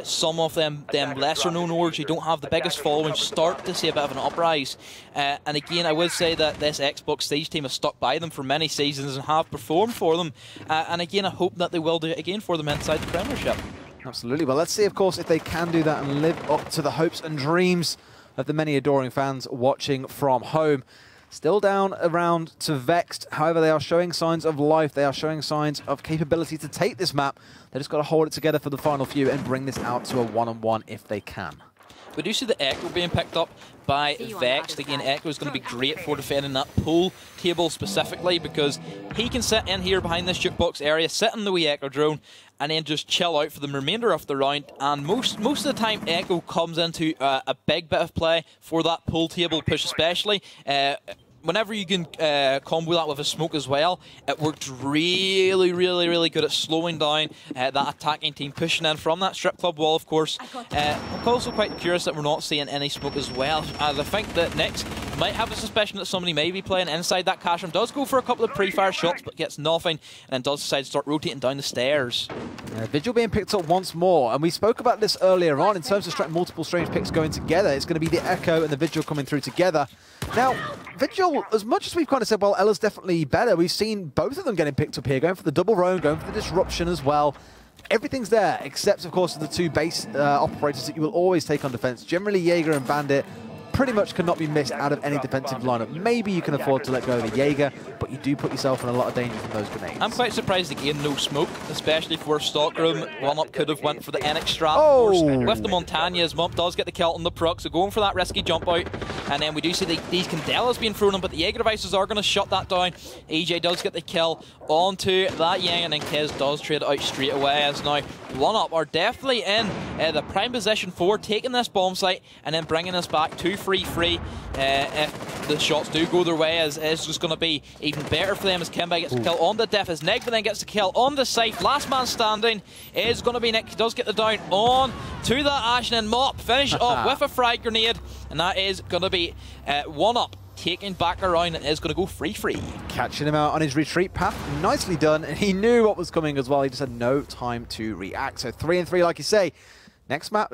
some of them lesser known orgs who don't have the biggest following start to see a bit of an uprise. And again, I would say that this Xbox Siege team has stuck by them for many seasons and have performed for them. And again, I hope that they will do it again for them inside the Premiership. Absolutely. Well, let's see, of course, if they can do that and live up to the hopes and dreams of the many adoring fans watching from home. Still down around to Vexed. However, they are showing signs of life. They are showing signs of capability to take this map. They just got to hold it together for the final few and bring this out to a one-on-one if they can. We do see the Echo being picked up by Vexed. Again, Echo is going to be great for defending that pool table specifically, because he can sit in here behind this jukebox area, sit in the wee Echo drone, and then just chill out for the remainder of the round. And most of the time, Echo comes into a big bit of play for that pool table push especially. Whenever you can combo that with a smoke as well, it works really good at slowing down that attacking team, pushing in from that strip club wall, of course. I'm also quite curious that we're not seeing any smoke as well, as I think that Nyx might have a suspicion that somebody may be playing inside that cash room. Does go for a couple of pre-fire shots, but gets nothing, and then does decide to start rotating down the stairs. Vigil being picked up once more, and we spoke about this earlier on in terms of multiple strange picks going together. It's going to be the Echo and the Vigil coming through together. Now, Vigil, as much as we've kind of said, well, Ella's definitely better, we've seen both of them getting picked up here, going for the double roam, going for the disruption as well. Everything's there, except, of course, the two base operators that you will always take on defense. Generally, Jaeger and Bandit pretty much cannot be missed out of any defensive lineup. Maybe you can afford to let go of the Jaeger, but you do put yourself in a lot of danger from those grenades. I'm quite surprised again, no smoke, especially for Stockroom. 1UP could have went for the NX strat. With the Montañas, Mump does get the kill on the proc, so going for that risky jump out. And then we do see these Candelas being thrown in, but the Jaeger devices are going to shut that down. EJ does get the kill onto that Yang, and then Kez does trade it out straight away, as now 1UP are definitely in the prime position for taking this bomb site and then bringing us back to 3-3 if the shots do go their way, as it's just going to be even better for them as Kimbe gets the kill on the Def, as Neg then gets the kill on the site. Last man standing is going to be Nick. He does get the down on to that Ash, and then Mop finish off with a frag grenade, and that is going to be 1UP taking back around and is going to go 3-3. Catching him out on his retreat path. Nicely done. And he knew what was coming as well. He just had no time to react. So 3-3, like you say. Next map,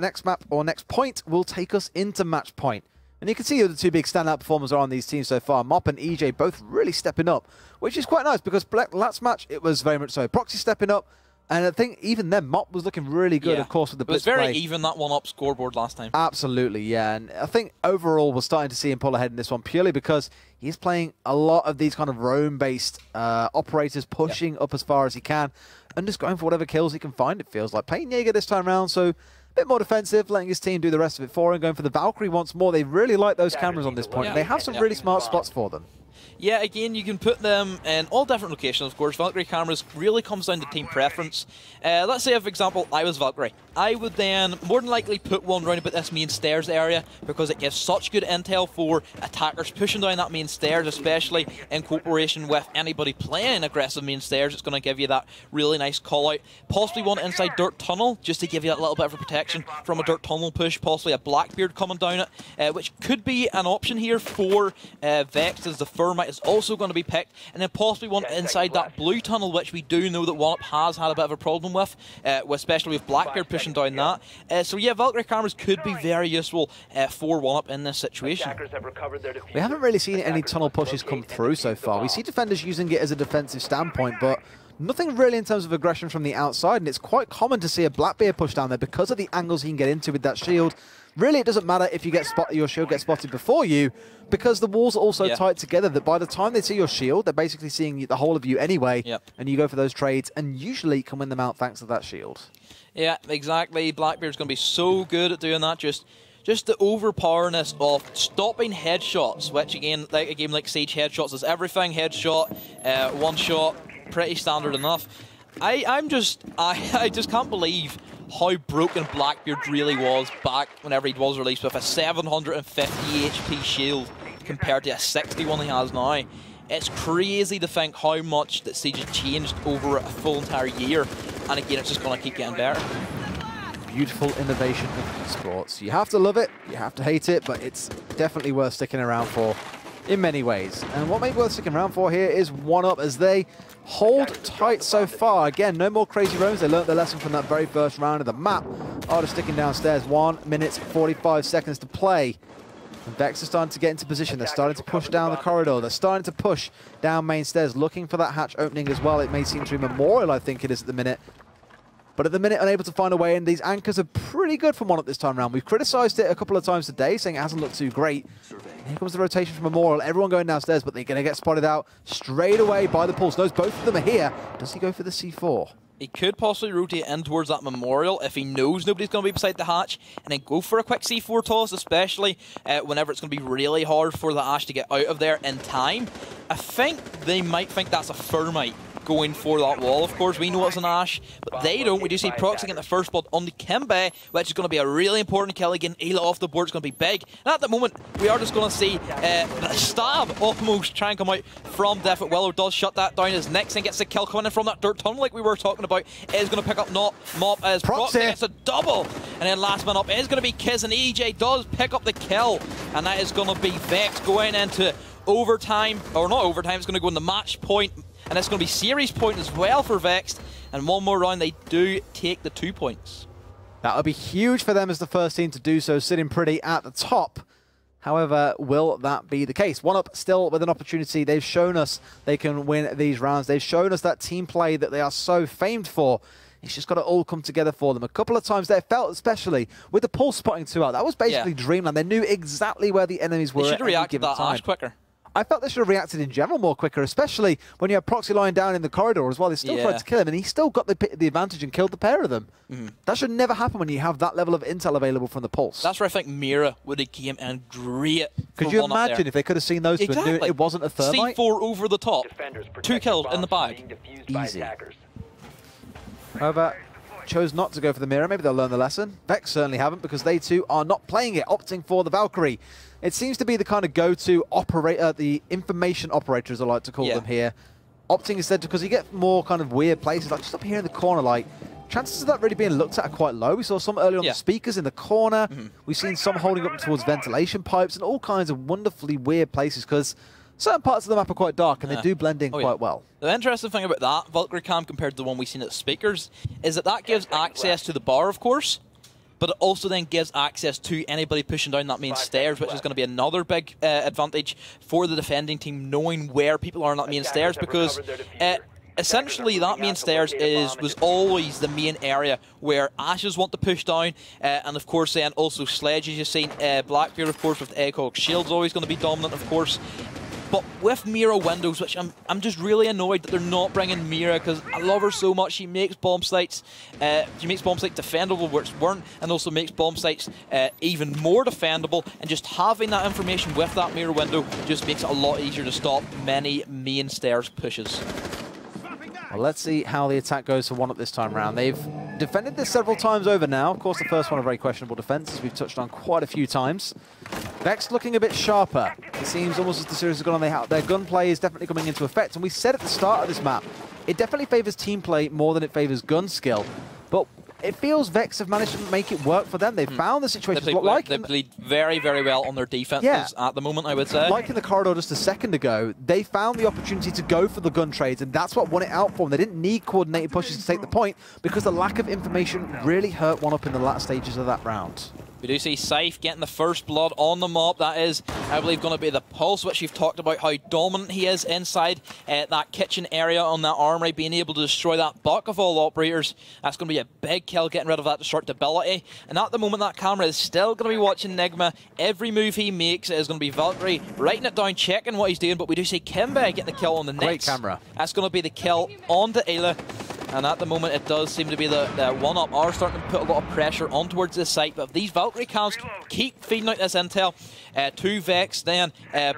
or next point will take us into match point. And you can see who the two big standout performers are on these teams so far. Mop and EJ both really stepping up, which is quite nice because last match, it was very much so. Proxy stepping up. And I think even then, Mop was looking really good, of course, with the blitz play. It was very even, that 1UP scoreboard last time. Absolutely, yeah. And I think overall, we're starting to see him pull ahead in this one purely because he's playing a lot of these kind of roam-based operators, pushing up as far as he can and just going for whatever kills he can find, it feels like. Playing Jaeger this time around, so a bit more defensive, letting his team do the rest of it for him, going for the Valkyrie once more. They really like those cameras on this point, and they have some really smart spots for them. Yeah, again, you can put them in all different locations, of course. Valkyrie cameras really comes down to team preference. Let's say, for example, I was Valkyrie. I would then more than likely put one round about this main stairs area because it gives such good intel for attackers pushing down that main stairs, especially in cooperation with anybody playing aggressive main stairs. It's going to give you that really nice call out. Possibly one inside dirt tunnel, just to give you that little bit of a protection from a dirt tunnel push. Possibly a Blackbeard coming down it, which could be an option here for Vexed, as the Thermite is also going to be picked, and then possibly one inside that blue tunnel, which we do know that 1UP has had a bit of a problem with, especially with Blackbeard pushing down that. So yeah, Valkyrie cameras could be very useful for 1UP in this situation. We haven't really seen any tunnel pushes come through so far. We see defenders using it as a defensive standpoint, but nothing really in terms of aggression from the outside, and it's quite common to see a Blackbeard push down there because of the angles he can get into with that shield. Really, it doesn't matter if you get your shield gets spotted before you, because the walls are also tight together that by the time they see your shield, they're basically seeing the whole of you anyway, and you go for those trades, and usually can win them out thanks to that shield. Yeah, exactly. Blackbeard's going to be so good at doing that, just the overpowerness of stopping headshots, which again, like a game like Siege, headshots is everything. Headshot, one shot, pretty standard enough. I just can't believe how broken Blackbeard really was back whenever he was released with a 750 HP shield compared to a 61 he has now. It's crazy to think how much that Siege has changed over a full entire year, and again, it's just going to keep getting better. Beautiful innovation of esports. You have to love it, you have to hate it, but it's definitely worth sticking around for in many ways. And what may be worth sticking around for here is 1UP as they hold tight so far. Again, no more crazy roams. They learnt their lesson from that very first round of the map. Oh, just sticking downstairs. 1 minute 45 seconds to play. And Vex are starting to get into position. They're starting to push down the corridor. They're starting to push down main stairs, looking for that hatch opening as well. It may seem to be Memorial, I think it is at the minute. But at the minute, unable to find a way in. These anchors are pretty good from 1UP this time around. We've criticised it a couple of times today, saying it hasn't looked too great. And here comes the rotation from Memorial. Everyone going downstairs, but they're going to get spotted out straight away by the Pulse. Knows both of them are here. Does he go for the C4? He could possibly rotate in towards that Memorial if he knows nobody's going to be beside the hatch, and then go for a quick C4 toss, especially whenever it's going to be really hard for the Ash to get out of there in time. I think they might think that's a Thermite going for that wall. Of course, we know it's an Ash, but they don't. We do see Proxy getting the first blood on the Kimbe, which is going to be a really important kill. Again, Ayla off the board is going to be big. And at the moment, we are just going to see the stab almost try and come out from Def. Willow does shut that down as Nixon gets the kill coming in from that dirt tunnel like we were talking about. Is going to pick up Mop as Proxy gets a double. And then last man up is going to be Kiz, and EJ does pick up the kill. And that is going to be Vex going into overtime, or not overtime, it's going to go in the match point, and it's going to be series point as well for Vexed, and one more round they do take the 2 points. That would be huge for them as the first team to do so, sitting pretty at the top. However, will that be the case? 1UP still with an opportunity. They've shown us they can win these rounds. They've shown us that team play that they are so famed for It's just got to all come together for them. A couple of times they felt, especially with the pulse spotting 2 out, that was basically dreamland. They knew exactly where the enemies were. They should have reacted that time. much quicker. I felt they should have reacted in general more quicker, especially when you have Proxy lying down in the corridor as well. They still tried to kill him, and he still got the advantage and killed the pair of them. That should never happen when you have that level of intel available from the pulse. That's where I think Mira would have came in great. Could you imagine if they could have seen those two and knew it wasn't a thermite? C4 over the top, 2 kills in the bag. Easy. However, chose not to go for the Mira. Maybe they'll learn the lesson. Vex certainly haven't, because they too are not playing it, opting for the Valkyrie. It seems to be the kind of go-to operator, the information operator, as I like to call them here. Opting instead, because you get more kind of weird places, like just up here in the corner, like, chances of that really being looked at are quite low. We saw some earlier on the speakers in the corner. We've seen some holding up towards ventilation pipes and all kinds of wonderfully weird places, because certain parts of the map are quite dark and they do blend in quite well. The interesting thing about that Valkyrie cam compared to the one we've seen at speakers is that gives access to the bar, of course, but it also then gives access to anybody pushing down that main stairs, which is going to be another big advantage for the defending team, knowing where people are on that main stairs, because essentially that main stairs was always the main area where Ashes want to push down, and of course then also Sledge, as you've seen, Blackbeard of course with Eggcog Shield's always going to be dominant, of course. But with Mira windows, which I'm just really annoyed that they're not bringing Mira, because I love her so much. She makes bomb sites, defendable where it's weren't, and also makes bomb sites even more defendable. And just having that information with that Mira window just makes it a lot easier to stop many main stairs pushes. Well, let's see how the attack goes for 1UP this time round. They've defended this several times over now. Of course, the first one a very questionable defense, as we've touched on quite a few times. Vexed looking a bit sharper. It seems almost as the series has gone on, their gunplay is definitely coming into effect. And we said at the start of this map, it definitely favors team play more than it favors gun skill. But it feels Vex have managed to make it work for them. They've found the situation. They played very, very well on their defenses at the moment, I would say. Like in the corridor just a second ago, they found the opportunity to go for the gun trades, and that's what won it out for them. They didn't need coordinated pushes to take the point, because the lack of information really hurt 1UP in the last stages of that round. We do see Scythe getting the first blood on the map. That is, I believe, going to be the Pulse, which you've talked about how dominant he is inside that kitchen area on that armory, being able to destroy that buck of all operators. That's going to be a big kill, getting rid of that destructibility. And at the moment, that camera is still going to be watching Nigma. Every move he makes is going to be Valkyrie writing it down, checking what he's doing. But we do see Kimbe getting the kill on the next. Great camera. That's going to be the kill on the Ayla. And at the moment, it does seem to be the 1UP are starting to put a lot of pressure on towards this site. But if these Valkyrie cams keep feeding out this intel to Vex, then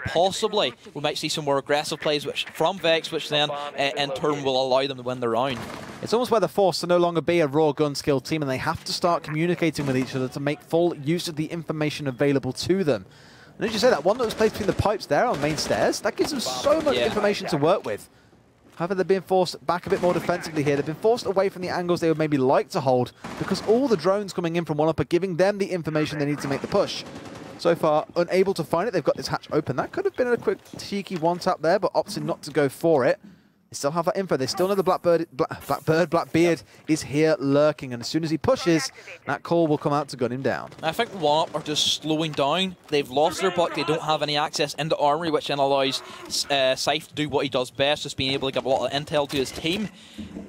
possibly we might see some more aggressive plays from Vex, which then in turn will allow them to win the round. It's almost where they're forced to no longer be a raw gun skill team, and they have to start communicating with each other to make full use of the information available to them. And as you say, that one that was placed between the pipes there on main stairs, that gives them so much information to work with. However, they're being forced back a bit more defensively here. They've been forced away from the angles they would maybe like to hold, because all the drones coming in from 1UP are giving them the information they need to make the push. So far, unable to find it. They've got this hatch open. That could have been a quick cheeky one-tap there, but opted not to go for it. They still have that info. They still know the Blackbeard is here lurking, and as soon as he pushes, that call will come out to gun him down. I think 1UP are just slowing down. They've lost their buck. They don't have any access into armory, which then allows Scythe to do what he does best, just being able to give a lot of intel to his team.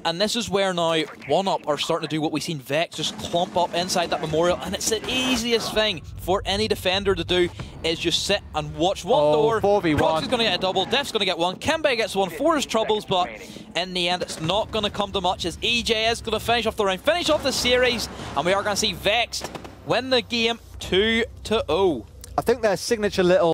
And this is where now 1UP are starting to do what we've seen Vex just clump up inside that memorial, and it's the easiest thing for any defender to do is just sit and watch one door. 4v1. Proxy's going to get a double, Def's going to get one, Kimbe gets one for his troubles, but in the end it's not going to come to much, as EJ is going to finish off the round, finish off the series, and we are going to see Vexed win the game 2-0. I think their signature little